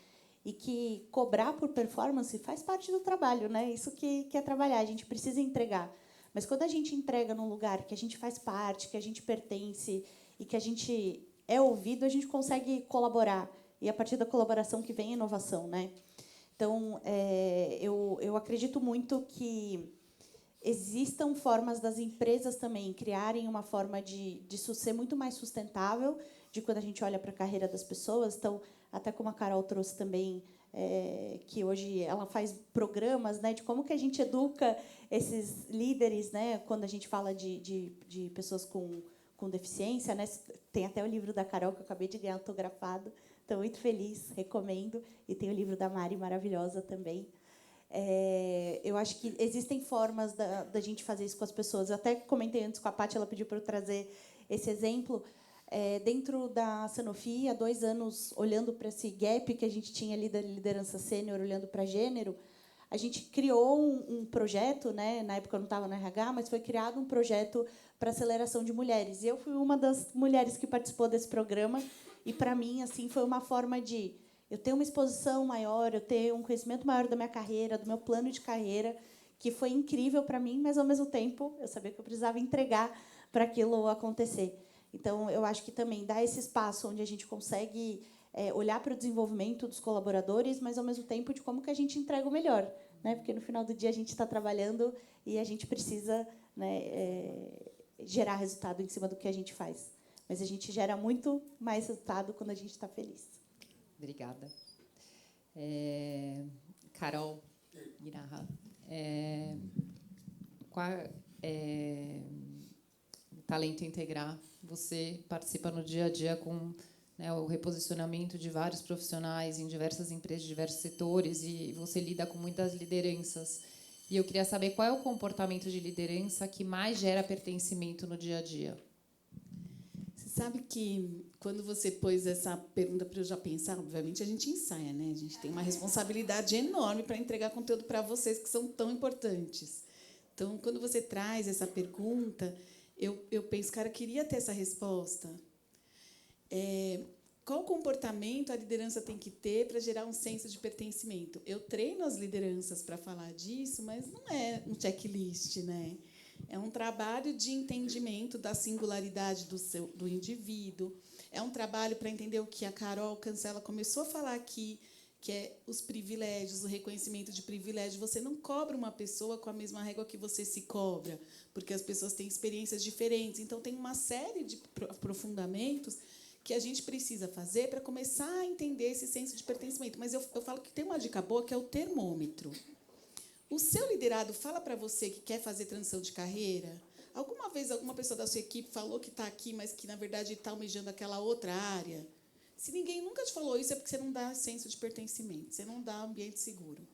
E que cobrar por performance faz parte do trabalho, né? Isso que é trabalhar, a gente precisa entregar. Mas quando a gente entrega num lugar que a gente faz parte, que a gente pertence e que a gente é ouvido, a gente consegue colaborar. E, a partir da colaboração, que vem a inovação. Né? Então, eu acredito muito que existam formas das empresas também criarem uma forma de ser muito mais sustentável, de quando a gente olha para a carreira das pessoas. Então, até como a Carol trouxe também, que hoje ela faz programas, né, de como que a gente educa esses líderes, né, quando a gente fala de pessoas com deficiência, né? Tem até o livro da Carol, que eu acabei de ganhar autografado. Estou muito feliz, recomendo. E tem o livro da Mari, maravilhosa também. Eu acho que existem formas da gente fazer isso com as pessoas. Eu até comentei antes com a Paty, ela pediu para eu trazer esse exemplo. Dentro da Sanofi, há 2 anos, olhando para esse gap que a gente tinha ali da liderança sênior, olhando para gênero, a gente criou um projeto, né? Na época eu não estava no RH, mas foi criado um projeto para aceleração de mulheres. E eu fui uma das mulheres que participou desse programa. E, para mim, assim, foi uma forma de eu ter uma exposição maior, eu ter um conhecimento maior da minha carreira, do meu plano de carreira, que foi incrível para mim, mas, ao mesmo tempo, eu sabia que eu precisava entregar para aquilo acontecer. Então, eu acho que também dá esse espaço onde a gente consegue olhar para o desenvolvimento dos colaboradores, mas, ao mesmo tempo, de como que a gente entrega o melhor, né? Porque, no final do dia, a gente está trabalhando e a gente precisa, né, gerar resultado em cima do que a gente faz. Mas a gente gera muito mais resultado quando a gente está feliz. Obrigada. Carol Guinaha, Talento Integrar, você participa no dia a dia com, né, o reposicionamento de vários profissionais em diversas empresas, diversos setores, e você lida com muitas lideranças. E eu queria saber qual é o comportamento de liderança que mais gera pertencimento no dia a dia. Você sabe que, quando você pôs essa pergunta para eu já pensar, obviamente a gente ensaia, né? A gente tem uma responsabilidade enorme para entregar conteúdo para vocês que são tão importantes. Então, quando você traz essa pergunta, eu penso, cara, eu queria ter essa resposta. Qual comportamento a liderança tem que ter para gerar um senso de pertencimento? Eu treino as lideranças para falar disso, mas não é um checklist, né? É um trabalho de entendimento da singularidade do indivíduo. É um trabalho para entender o que a Carol Cancela começou a falar aqui, que é os privilégios, o reconhecimento de privilégio. Você não cobra uma pessoa com a mesma régua que você se cobra, porque as pessoas têm experiências diferentes. Então, tem uma série de aprofundamentos que a gente precisa fazer para começar a entender esse senso de pertencimento. Mas eu falo que tem uma dica boa, que é o termômetro. O seu liderado fala para você que quer fazer transição de carreira? Alguma vez alguma pessoa da sua equipe falou que está aqui, mas que, na verdade, está almejando aquela outra área? Se ninguém nunca te falou isso, é porque você não dá senso de pertencimento, você não dá ambiente seguro.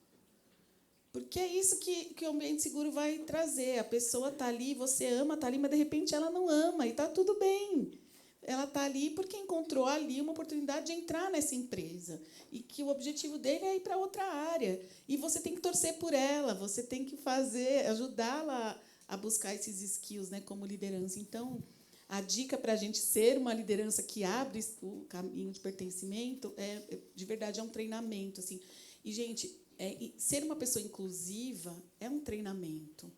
Porque é isso que o ambiente seguro vai trazer. A pessoa está ali, você ama, está ali, mas, de repente, ela não ama, e está tudo bem. Ela está ali porque encontrou ali uma oportunidade de entrar nessa empresa e que o objetivo dele é ir para outra área. E você tem que torcer por ela, você tem que ajudá-la a buscar esses skills, né, como liderança. Então, a dica para a gente ser uma liderança que abre o caminho de pertencimento de verdade, é um treinamento, assim. E, gente, ser uma pessoa inclusiva é um treinamento.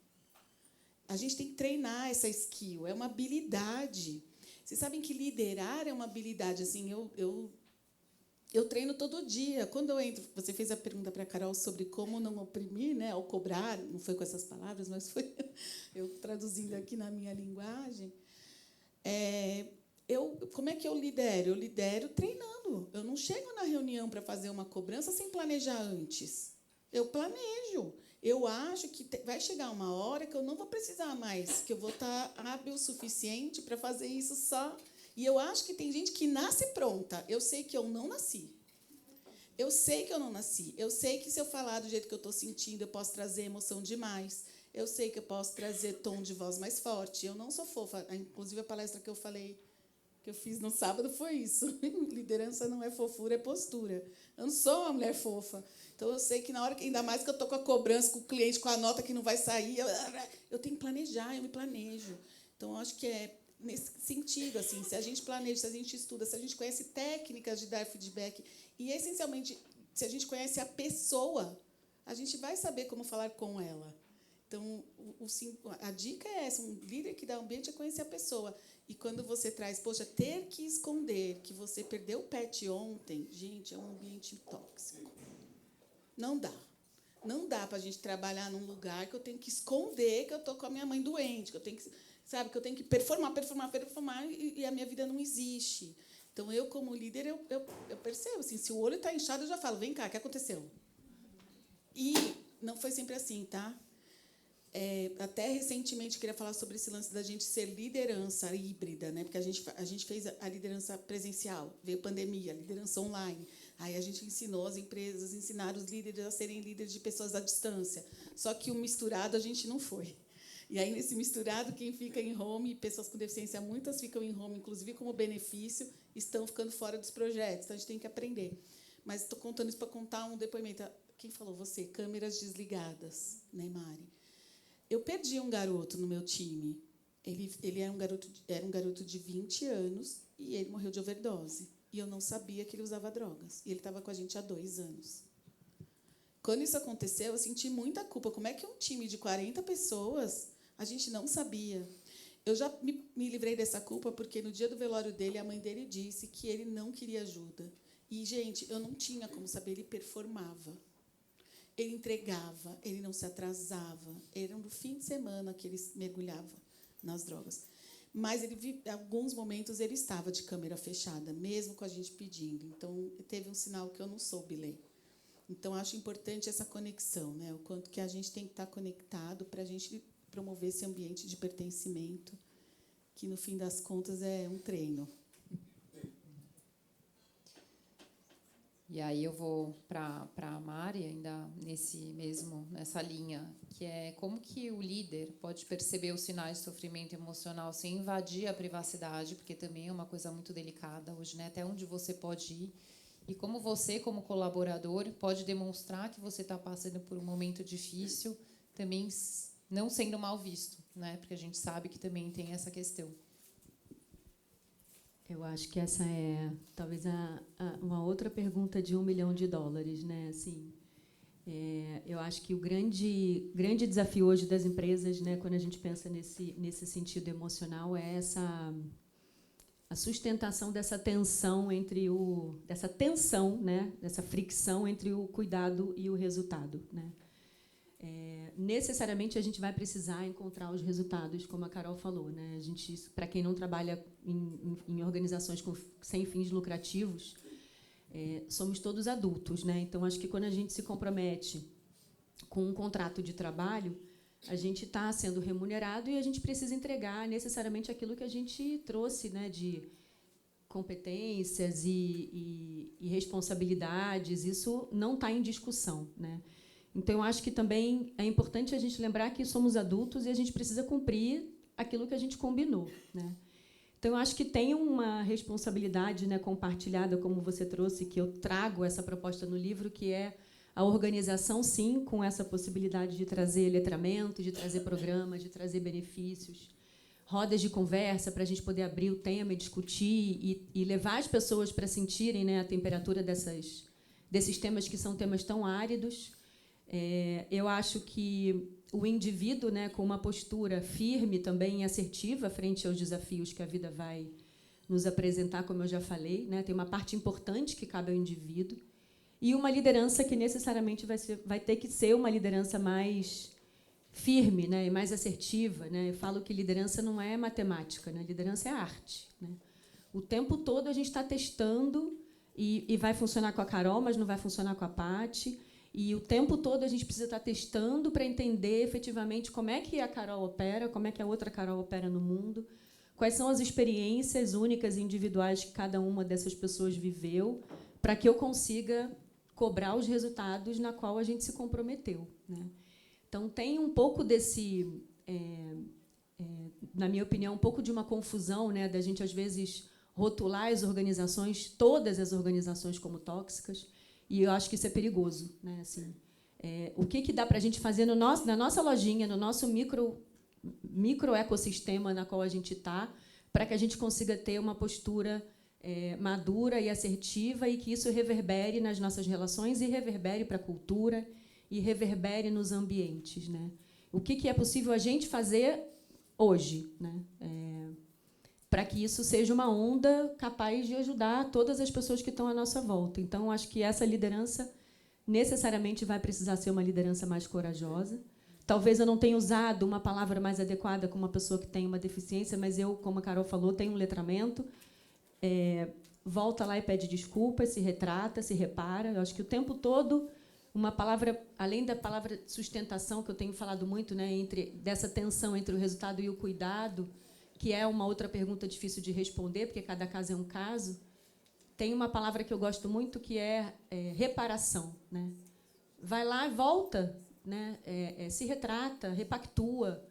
A gente tem que treinar essa skill, é uma habilidade. Vocês sabem que liderar é uma habilidade. Assim, eu treino todo dia. Quando eu entro, você fez a pergunta para a Carol sobre como não oprimir, né, ao cobrar, não foi com essas palavras, mas foi eu traduzindo aqui na minha linguagem. Como é que eu lidero? Eu lidero treinando. Eu não chego na reunião para fazer uma cobrança sem planejar antes. Eu planejo. Eu acho que vai chegar uma hora que eu não vou precisar mais, que eu vou estar hábil o suficiente para fazer isso só. E eu acho que tem gente que nasce pronta. Eu sei que eu não nasci. Eu sei que eu não nasci. Eu sei que, se eu falar do jeito que eu estou sentindo, eu posso trazer emoção demais. Eu sei que eu posso trazer tom de voz mais forte. Eu não sou fofa. Inclusive, a palestra que eu fiz no sábado foi isso. Liderança não é fofura, é postura. Eu não sou uma mulher fofa. Então, eu sei que, na hora que, ainda mais que eu estou com a cobrança, com o cliente, com a nota que não vai sair, eu tenho que planejar, eu me planejo. Então, eu acho que é nesse sentido, assim, se a gente planeja, se a gente estuda, se a gente conhece técnicas de dar feedback e, essencialmente, se a gente conhece a pessoa, a gente vai saber como falar com ela. Então, a dica é essa: um líder que dá ambiente é conhecer a pessoa. E, quando você traz, poxa, ter que esconder que você perdeu o pet ontem, gente, é um ambiente tóxico. Não dá. Não dá para a gente trabalhar num lugar que eu tenho que esconder que eu estou com a minha mãe doente, que eu tenho que, que eu tenho que performar, e a minha vida não existe. Então, eu, como líder, eu percebo. Assim, se o olho está inchado, eu já falo, vem cá, o que aconteceu? E não foi sempre assim, tá? Até recentemente, eu queria falar sobre esse lance da gente ser liderança híbrida, né? Porque a gente fez a liderança presencial, veio pandemia, liderança online. Aí a gente ensinou as empresas, ensinaram os líderes a serem líderes de pessoas à distância. Só que o misturado a gente não foi. E aí, nesse misturado, quem fica em home, pessoas com deficiência, muitas ficam em home, inclusive como benefício, estão ficando fora dos projetos. Então, a gente tem que aprender. Mas estou contando isso para contar um depoimento. Quem falou? Você. Câmeras desligadas, né, Mari? Eu perdi um garoto no meu time. Ele era um garoto de 20 anos e ele morreu de overdose. E eu não sabia que ele usava drogas. E ele estava com a gente há 2 anos. Quando isso aconteceu, eu senti muita culpa. Como é que um time de 40 pessoas, a gente não sabia? Eu já me livrei dessa culpa porque, no dia do velório dele, a mãe dele disse que ele não queria ajuda. E, gente, eu não tinha como saber, ele performava. Ele entregava, ele não se atrasava. Era no fim de semana que ele mergulhava nas drogas. Mas em alguns momentos ele estava de câmera fechada, mesmo com a gente pedindo. Então, teve um sinal que eu não soube ler. Então, acho importante essa conexão, né? O quanto que a gente tem que estar conectado para a gente promover esse ambiente de pertencimento, que, no fim das contas, é um treino. E aí eu vou para a Mari, ainda nessa linha, que é como que o líder pode perceber os sinais de sofrimento emocional sem invadir a privacidade, porque também é uma coisa muito delicada hoje, né? Até onde você pode ir. E como você, como colaborador, pode demonstrar que você está passando por um momento difícil, também não sendo mal visto, né? Porque a gente sabe que também tem essa questão. Eu acho que essa é talvez uma outra pergunta de $1 milhão, né? Assim, eu acho que o grande desafio hoje das empresas, né, quando a gente pensa nesse sentido emocional, é a sustentação dessa tensão dessa fricção entre o cuidado e o resultado, né? Necessariamente a gente vai precisar encontrar os resultados, como a Carol falou, né? A gente, para quem não trabalha em organizações sem fins lucrativos, somos todos adultos, né? Então, acho que quando a gente se compromete com um contrato de trabalho, a gente está sendo remunerado e a gente precisa entregar necessariamente aquilo que a gente trouxe, né, de competências e responsabilidades. Isso não está em discussão, né? Então, eu acho que também é importante a gente lembrar que somos adultos e a gente precisa cumprir aquilo que a gente combinou, né? Então, eu acho que tem uma responsabilidade, né, compartilhada, como você trouxe, que eu trago essa proposta no livro, que é a organização, sim, com essa possibilidade de trazer letramento, de trazer programas, de trazer benefícios, rodas de conversa para a gente poder abrir o tema e discutir e levar as pessoas para sentirem, né, a temperatura desses temas que são temas tão áridos. Eu acho que o indivíduo, né, com uma postura firme também e assertiva frente aos desafios que a vida vai nos apresentar, como eu já falei, né, tem uma parte importante que cabe ao indivíduo e uma liderança que necessariamente vai ter que ser uma liderança mais firme, né, e mais assertiva, né? Eu falo que liderança não é matemática, né? Liderança é arte, né? O tempo todo a gente está testando e vai funcionar com a Carol, mas não vai funcionar com a Paty. E o tempo todo a gente precisa estar testando para entender efetivamente como é que a Carol opera, como é que a outra Carol opera no mundo, quais são as experiências únicas e individuais que cada uma dessas pessoas viveu, para que eu consiga cobrar os resultados na qual a gente se comprometeu, né? Então, tem um pouco desse, na minha opinião, um pouco de uma confusão, né, da gente, às vezes, rotular as organizações, todas as organizações, como tóxicas. E eu acho que isso é perigoso, né? Assim, o que dá para a gente fazer na nossa lojinha, no nosso micro ecossistema na qual a gente está, para que a gente consiga ter uma postura madura e assertiva e que isso reverbere nas nossas relações e reverbere para a cultura e reverbere nos ambientes, né? O que é possível a gente fazer hoje, né? Para que isso seja uma onda capaz de ajudar todas as pessoas que estão à nossa volta. Então, acho que essa liderança necessariamente vai precisar ser uma liderança mais corajosa. Talvez eu não tenha usado uma palavra mais adequada com uma pessoa que tem uma deficiência, mas eu, como a Carol falou, tenho um letramento. volta lá e pede desculpas, se retrata, se repara. Eu acho que o tempo todo uma palavra, além da palavra sustentação, que eu tenho falado muito, né, dessa tensão entre o resultado e o cuidado, que é uma outra pergunta difícil de responder, porque cada caso é um caso, tem uma palavra que eu gosto muito, que é reparação. Né? Vai lá e volta, né, se retrata, repactua,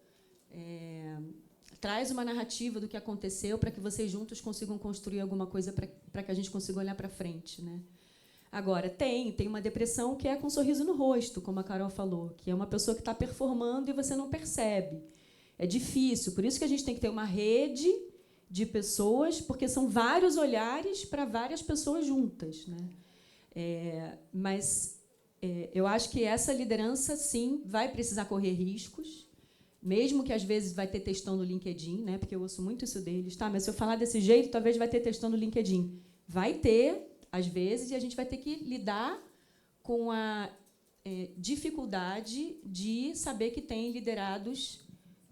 traz uma narrativa do que aconteceu para que vocês juntos consigam construir alguma coisa para que a gente consiga olhar para frente. Né? Agora, tem uma depressão que é com um sorriso no rosto, como a Carol falou, que é uma pessoa que está performando e você não percebe. É difícil, por isso que a gente tem que ter uma rede de pessoas, porque são vários olhares para várias pessoas juntas. Né? Mas eu acho que essa liderança, sim, vai precisar correr riscos, mesmo que, às vezes, vai ter textão no LinkedIn, né? Porque eu ouço muito isso deles. Tá, mas se eu falar desse jeito, talvez vai ter textão no LinkedIn. Vai ter, às vezes, e a gente vai ter que lidar com a dificuldade de saber que tem liderados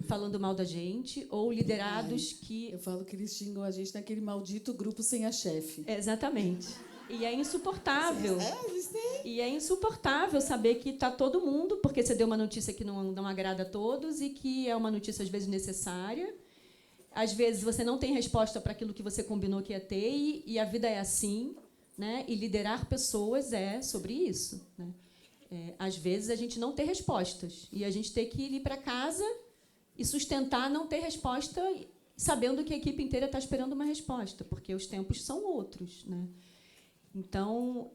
falando mal da gente, ou liderados que... Eu falo que eles xingam a gente naquele maldito grupo sem a chefe. Exatamente. E é insuportável. Eles têm. E é insuportável saber que está todo mundo, porque você deu uma notícia que não agrada a todos e que é uma notícia, às vezes, necessária. Às vezes, você não tem resposta para aquilo que você combinou que ia ter, e a vida é assim. Né? E liderar pessoas é sobre isso. Né? Às vezes, a gente não tem respostas. E a gente tem que ir para casa e sustentar não ter resposta, sabendo que a equipe inteira está esperando uma resposta, porque os tempos são outros. Né? Então,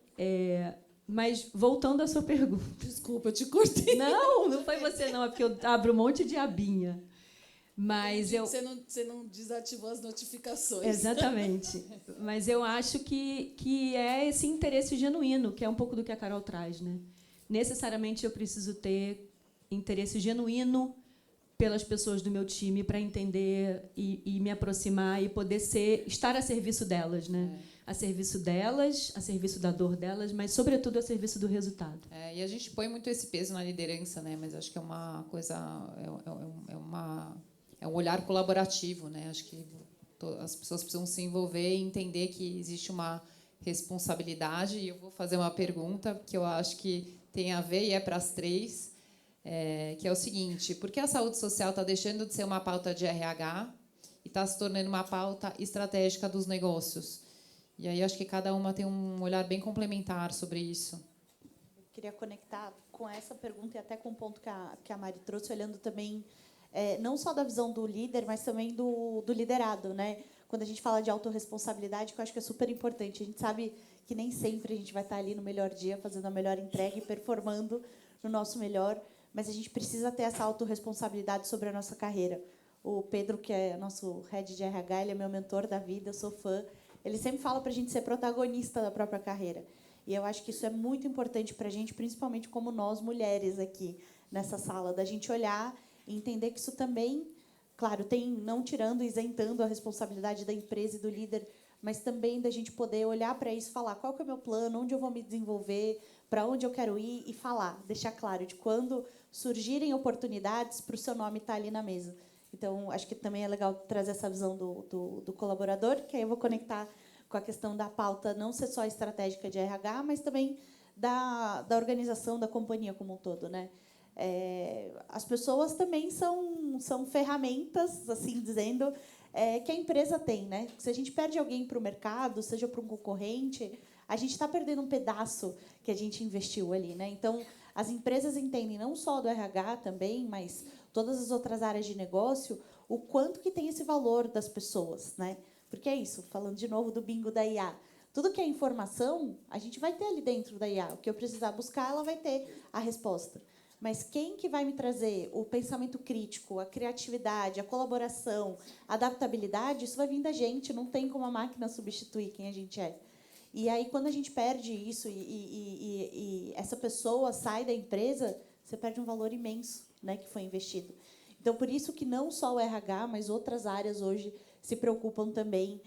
mas voltando à sua pergunta. Desculpa, eu te cortei. Não foi você, não. É porque eu abro um monte de abinha. Mas Você não desativou as notificações. Exatamente. Mas eu acho que é esse interesse genuíno, que é um pouco do que a Carol traz. Né? Necessariamente, eu preciso ter interesse genuíno pelas pessoas do meu time para entender e me aproximar e poder estar a serviço delas, né? A serviço delas, a serviço da dor delas, mas, sobretudo, a serviço do resultado. E a gente põe muito esse peso na liderança, né? Mas acho que é uma coisa... É um olhar colaborativo, né? Acho que as pessoas precisam se envolver e entender que existe uma responsabilidade. E eu vou fazer uma pergunta que eu acho que tem a ver e é para as três, que é o seguinte: por que a saúde social está deixando de ser uma pauta de RH e está se tornando uma pauta estratégica dos negócios? E aí acho que cada uma tem um olhar bem complementar sobre isso. Eu queria conectar com essa pergunta e até com o ponto que a Mari trouxe, olhando também não só da visão do líder, mas também do liderado. Né? Quando a gente fala de autorresponsabilidade, que eu acho que é super importante. A gente sabe que nem sempre a gente vai estar ali no melhor dia, fazendo a melhor entrega e performando no nosso melhor, mas a gente precisa ter essa autorresponsabilidade sobre a nossa carreira. O Pedro, que é nosso head de RH, ele é meu mentor da vida, eu sou fã. Ele sempre fala para a gente ser protagonista da própria carreira. E eu acho que isso é muito importante para a gente, principalmente como nós, mulheres, aqui nessa sala, da gente olhar e entender que isso também, claro, não tirando, isentando a responsabilidade da empresa e do líder, mas também da gente poder olhar para isso e falar qual que é o meu plano, onde eu vou me desenvolver, para onde eu quero ir, e falar, deixar claro de quando surgirem oportunidades para o seu nome estar ali na mesa. Então, acho que também é legal trazer essa visão do colaborador, que aí eu vou conectar com a questão da pauta não ser só estratégica de RH, mas também da organização da companhia como um todo. Né? As pessoas também são ferramentas, assim dizendo, que a empresa tem. Né? Se a gente perde alguém para o mercado, seja para um concorrente, a gente está perdendo um pedaço que a gente investiu ali. Né? Então, as empresas entendem, não só do RH também, mas todas as outras áreas de negócio, o quanto que tem esse valor das pessoas. Né? Porque é isso, falando de novo do bingo da IA. Tudo que é informação, a gente vai ter ali dentro da IA. O que eu precisar buscar, ela vai ter a resposta. Mas quem que vai me trazer o pensamento crítico, a criatividade, a colaboração, a adaptabilidade, isso vai vir da gente. Não tem como a máquina substituir quem a gente é. E aí, quando a gente perde isso e essa pessoa sai da empresa, você perde um valor imenso, né, que foi investido. Então, por isso que não só o RH, mas outras áreas hoje se preocupam também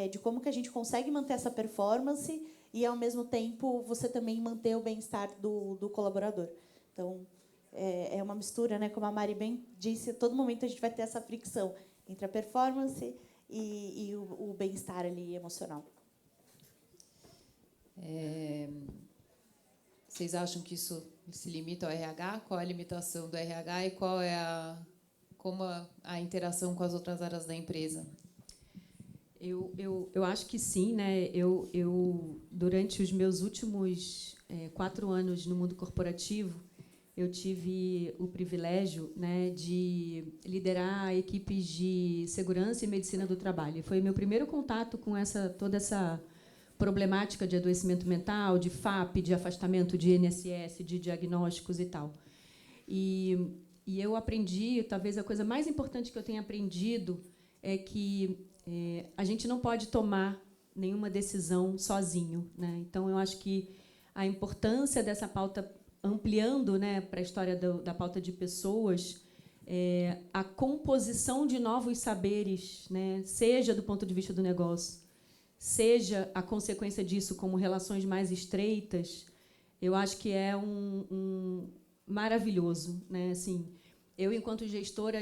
de como que a gente consegue manter essa performance e, ao mesmo tempo, você também manter o bem-estar do colaborador. Então, é uma mistura, né? Como a Mari bem disse, a todo momento a gente vai ter essa fricção entre a performance e o bem-estar ali emocional. Vocês acham que isso se limita ao RH? Qual é a limitação do RH e como a interação com as outras áreas da empresa? Eu acho que sim, né? Durante os meus últimos 4 anos no mundo corporativo, eu tive o privilégio, né, de liderar equipes de segurança e medicina do trabalho. Foi meu primeiro contato com toda essa problemática de adoecimento mental, de FAP, de afastamento de INSS, de diagnósticos e tal. E eu aprendi, talvez a coisa mais importante que eu tenha aprendido é que a gente não pode tomar nenhuma decisão sozinho, né? Então, eu acho que a importância dessa pauta, ampliando, né, para a história da pauta de pessoas, a composição de novos saberes, né, seja do ponto de vista do negócio, seja a consequência disso como relações mais estreitas, eu acho que é maravilhoso, né? Assim, eu, enquanto gestora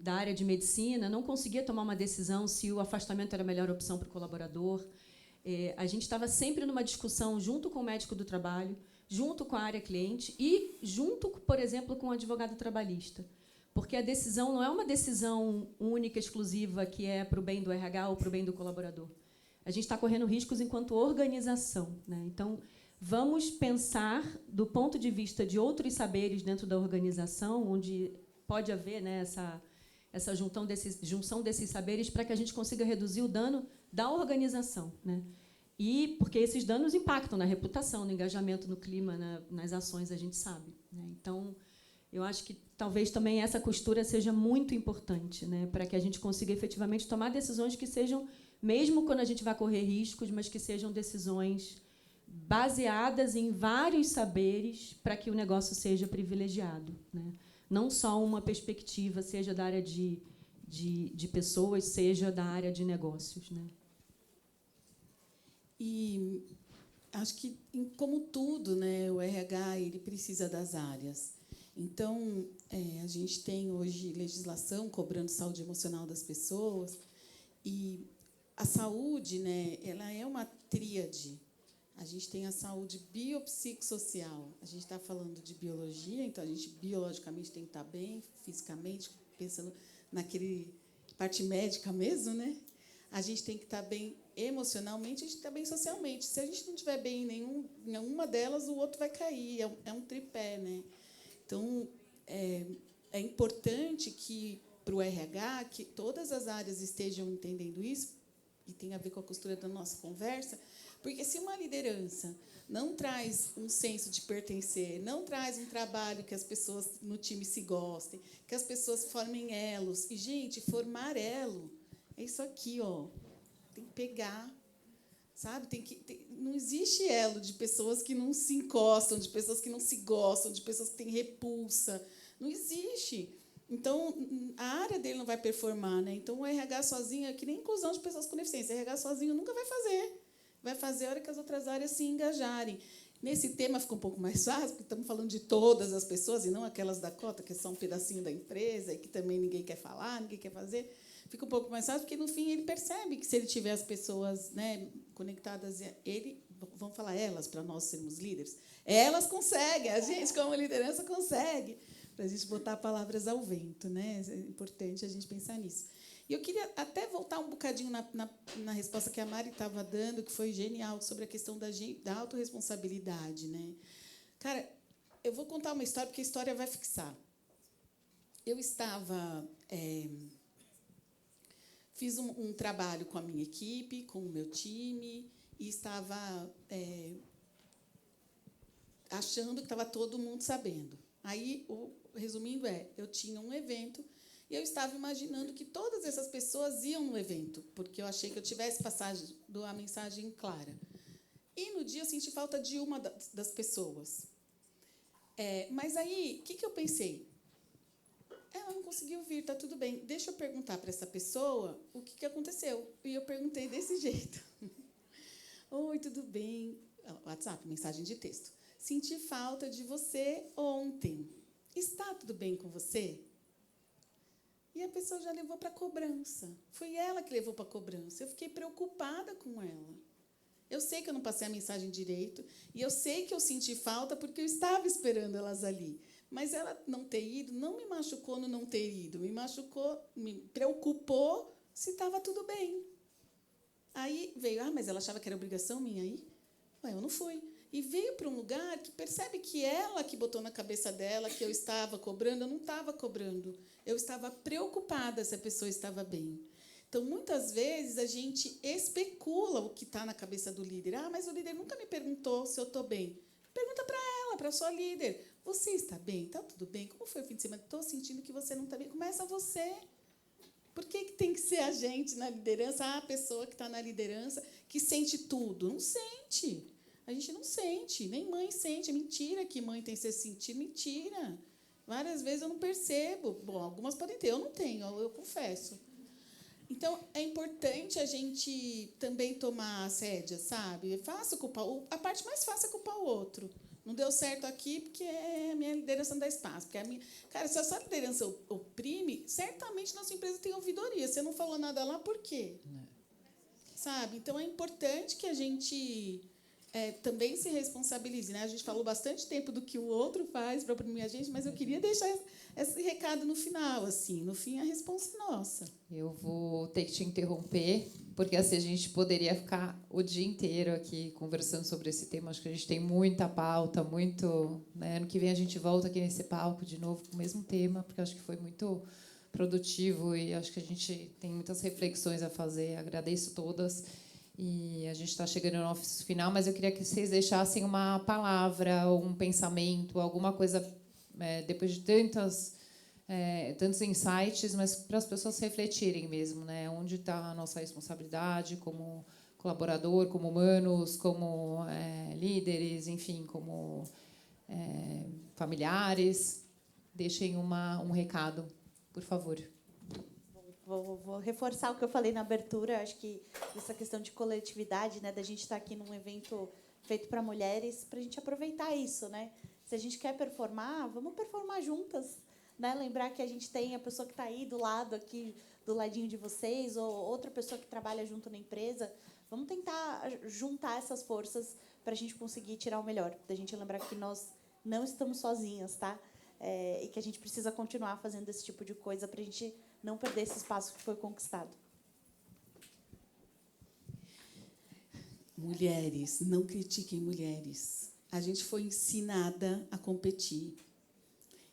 da área de medicina, não conseguia tomar uma decisão se o afastamento era a melhor opção para o colaborador. A gente estava sempre numa discussão junto com o médico do trabalho, junto com a área cliente e junto, por exemplo, com o advogado trabalhista. Porque a decisão não é uma decisão única, exclusiva, que é para o bem do RH ou para o bem do colaborador. A gente está correndo riscos enquanto organização, né? Então, vamos pensar do ponto de vista de outros saberes dentro da organização, onde pode haver, né, essa junção desses saberes para que a gente consiga reduzir o dano da organização, né? E porque esses danos impactam na reputação, no engajamento, no clima, nas ações, a gente sabe, né? Então, eu acho que talvez também essa costura seja muito importante, né, para que a gente consiga efetivamente tomar decisões que sejam, mesmo quando a gente vai correr riscos, mas que sejam decisões baseadas em vários saberes para que o negócio seja privilegiado, né? Não só uma perspectiva, seja da área de pessoas, seja da área de negócios, né? E acho que, como tudo, né, o RH ele precisa das áreas. Então, a gente tem hoje legislação cobrando saúde emocional das pessoas, e a saúde, né, ela é uma tríade. A gente tem a saúde biopsicossocial. A gente está falando de biologia, então a gente biologicamente tem que estar bem, fisicamente, pensando naquele parte médica mesmo, né? A gente tem que estar bem emocionalmente, a gente está bem socialmente. Se a gente não estiver bem em nenhuma delas, o outro vai cair. É um tripé, né? Então, é importante que, para o RH, que todas as áreas estejam entendendo isso, e tem a ver com a costura da nossa conversa, porque se uma liderança não traz um senso de pertencer, não traz um trabalho que as pessoas no time se gostem, que as pessoas formem elos. E, gente, formar elo é isso aqui, ó. Tem que pegar, sabe? Não existe elo de pessoas que não se encostam, de pessoas que não se gostam, de pessoas que têm repulsa. Não existe. Então, a área dele não vai performar, né? Então, o RH sozinho é que nem inclusão de pessoas com deficiência. O RH sozinho nunca vai fazer. Vai fazer a hora que as outras áreas se engajarem. Nesse tema fica um pouco mais fácil, porque estamos falando de todas as pessoas, e não aquelas da cota, que são um pedacinho da empresa, e que também ninguém quer falar, ninguém quer fazer. Fica um pouco mais fácil, porque, no fim, ele percebe que, se ele tiver as pessoas, né, conectadas, vamos falar elas, para nós sermos líderes, elas conseguem, a gente, como liderança, consegue, para a gente botar palavras ao vento, né? É importante a gente pensar nisso. E eu queria até voltar um bocadinho na resposta que a Mari estava dando, que foi genial, sobre a questão da autorresponsabilidade, né? Cara, eu vou contar uma história, porque a história vai fixar. Eu fiz um trabalho com a minha equipe, com o meu time, e estava achando que estava todo mundo sabendo. Aí, resumindo, eu tinha um evento, e eu estava imaginando que todas essas pessoas iam no evento, porque eu achei que eu tivesse passado a mensagem clara. E, no dia, eu senti falta de uma das pessoas. Mas aí, o que eu pensei? Ela não conseguiu vir, está tudo bem. Deixa eu perguntar para essa pessoa o que aconteceu. E eu perguntei desse jeito. Oi, tudo bem? WhatsApp, mensagem de texto. Senti falta de você ontem. Está tudo bem com você? E a pessoa já levou para a cobrança. Foi ela que levou para a cobrança. Eu fiquei preocupada com ela. Eu sei que eu não passei a mensagem direito, e eu sei que eu senti falta porque eu estava esperando elas ali. Mas ela não ter ido não me machucou no não ter ido, me machucou, me preocupou se estava tudo bem. Aí veio, mas ela achava que era obrigação minha ir? Ué, eu não fui. E veio para um lugar que percebe que ela que botou na cabeça dela que eu estava cobrando, eu não estava cobrando. Eu estava preocupada se a pessoa estava bem. Então, muitas vezes, a gente especula o que está na cabeça do líder. Mas o líder nunca me perguntou se eu estou bem. Pergunta para ela, para a sua líder. Você está bem? Está tudo bem? Como foi o fim de semana? Estou sentindo que você não está bem. Começa você. Por que tem que ser a gente na liderança, a pessoa que está na liderança, que sente tudo? Não sente. A gente não sente, nem mãe sente. É mentira que mãe tem que ser sentir. Mentira. Várias vezes eu não percebo. Bom, algumas podem ter, eu não tenho, eu confesso. Então, é importante a gente também tomar as rédeas, sabe? É fácil culpar. A parte mais fácil é culpar o outro. Não deu certo aqui porque a minha liderança não dá espaço. Porque cara, se a sua liderança oprime, certamente na sua empresa tem ouvidoria. Você não falou nada lá, por quê? Sabe? Então, é importante que a gente também se responsabilize. Né? A gente falou bastante tempo do que o outro faz para oprimir a gente, mas eu queria deixar esse recado no final. Assim. No fim, a resposta é nossa. Eu vou ter que te interromper, porque assim, a gente poderia ficar o dia inteiro aqui conversando sobre esse tema. Acho que a gente tem muita pauta, muito... Né? Ano que vem a gente volta aqui nesse palco de novo com o mesmo tema, porque acho que foi muito produtivo e acho que a gente tem muitas reflexões a fazer. Agradeço todas. E a gente está chegando no nosso final, mas eu queria que vocês deixassem uma palavra, um pensamento, alguma coisa, depois de tantos insights, mas para as pessoas refletirem mesmo, né? Onde está a nossa responsabilidade como colaborador, como humanos, como líderes, enfim, como familiares. Deixem um recado, por favor. Vou reforçar o que eu falei na abertura. Acho que essa questão de coletividade, né, da gente estar aqui num evento feito para mulheres, para a gente aproveitar isso, né? Se a gente quer performar, vamos performar juntas, né? Lembrar que a gente tem a pessoa que está aí do lado, aqui do ladinho de vocês, ou outra pessoa que trabalha junto na empresa. Vamos tentar juntar essas forças para a gente conseguir tirar o melhor. Da gente lembrar que nós não estamos sozinhas, tá? E que a gente precisa continuar fazendo esse tipo de coisa para a gente não perder esse espaço que foi conquistado. Mulheres, não critiquem mulheres. A gente foi ensinada a competir.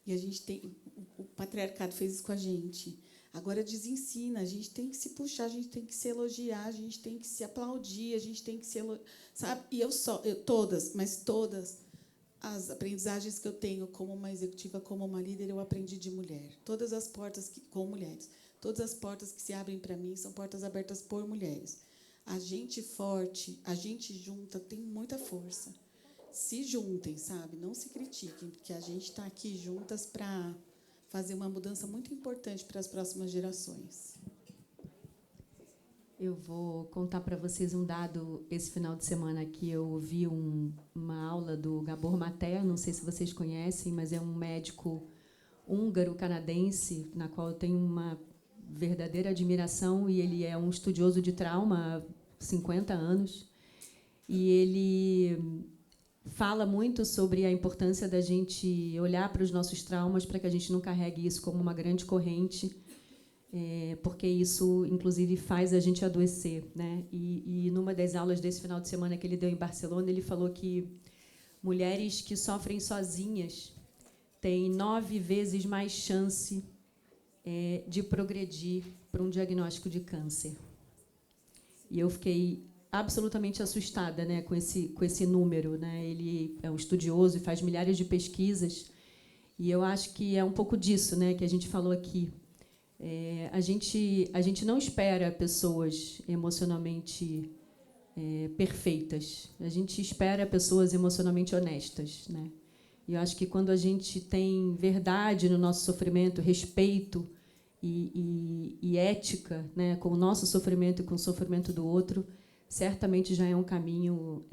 E a gente o patriarcado fez isso com a gente. Agora desensina, a gente tem que se puxar, a gente tem que se elogiar, a gente tem que se aplaudir, a gente tem que se sabe? E todas as aprendizagens que eu tenho como uma executiva, como uma líder, eu aprendi de mulher. Todas as portas com mulheres, todas as portas que se abrem para mim são portas abertas por mulheres. A gente forte, a gente junta, tem muita força. Se juntem, sabe? Não se critiquem, porque a gente está aqui juntas para fazer uma mudança muito importante para as próximas gerações. Eu vou contar para vocês um dado. Esse final de semana que eu ouvi uma aula do Gabor Maté, não sei se vocês conhecem, mas é um médico húngaro-canadense, na qual eu tenho uma verdadeira admiração, e ele é um estudioso de trauma há 50 anos. E ele fala muito sobre a importância da gente olhar para os nossos traumas para que a gente não carregue isso como uma grande corrente, porque isso, inclusive, faz a gente adoecer, né? E numa das aulas desse final de semana que ele deu em Barcelona, ele falou que mulheres que sofrem sozinhas têm 9 vezes mais chance de progredir para um diagnóstico de câncer. E eu fiquei absolutamente assustada, né, com esse número, né? Ele é um estudioso e faz milhares de pesquisas, e eu acho que é um pouco disso, né, que a gente falou aqui. A gente não espera pessoas emocionalmente perfeitas. A gente espera pessoas emocionalmente honestas, né? E eu acho que quando a gente tem verdade no nosso sofrimento, respeito e ética, né, com o nosso sofrimento e com o sofrimento do outro, certamente já é um caminho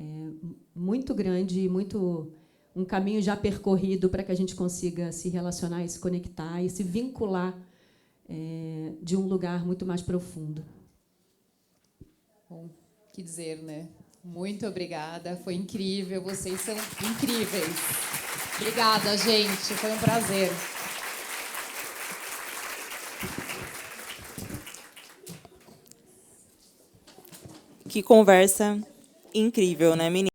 muito grande, um caminho já percorrido para que a gente consiga se relacionar e se conectar e se vincular de um lugar muito mais profundo. Bom, que dizer, né? Muito obrigada, foi incrível, vocês são incríveis. Obrigada, gente, foi um prazer. Que conversa incrível, né, menina?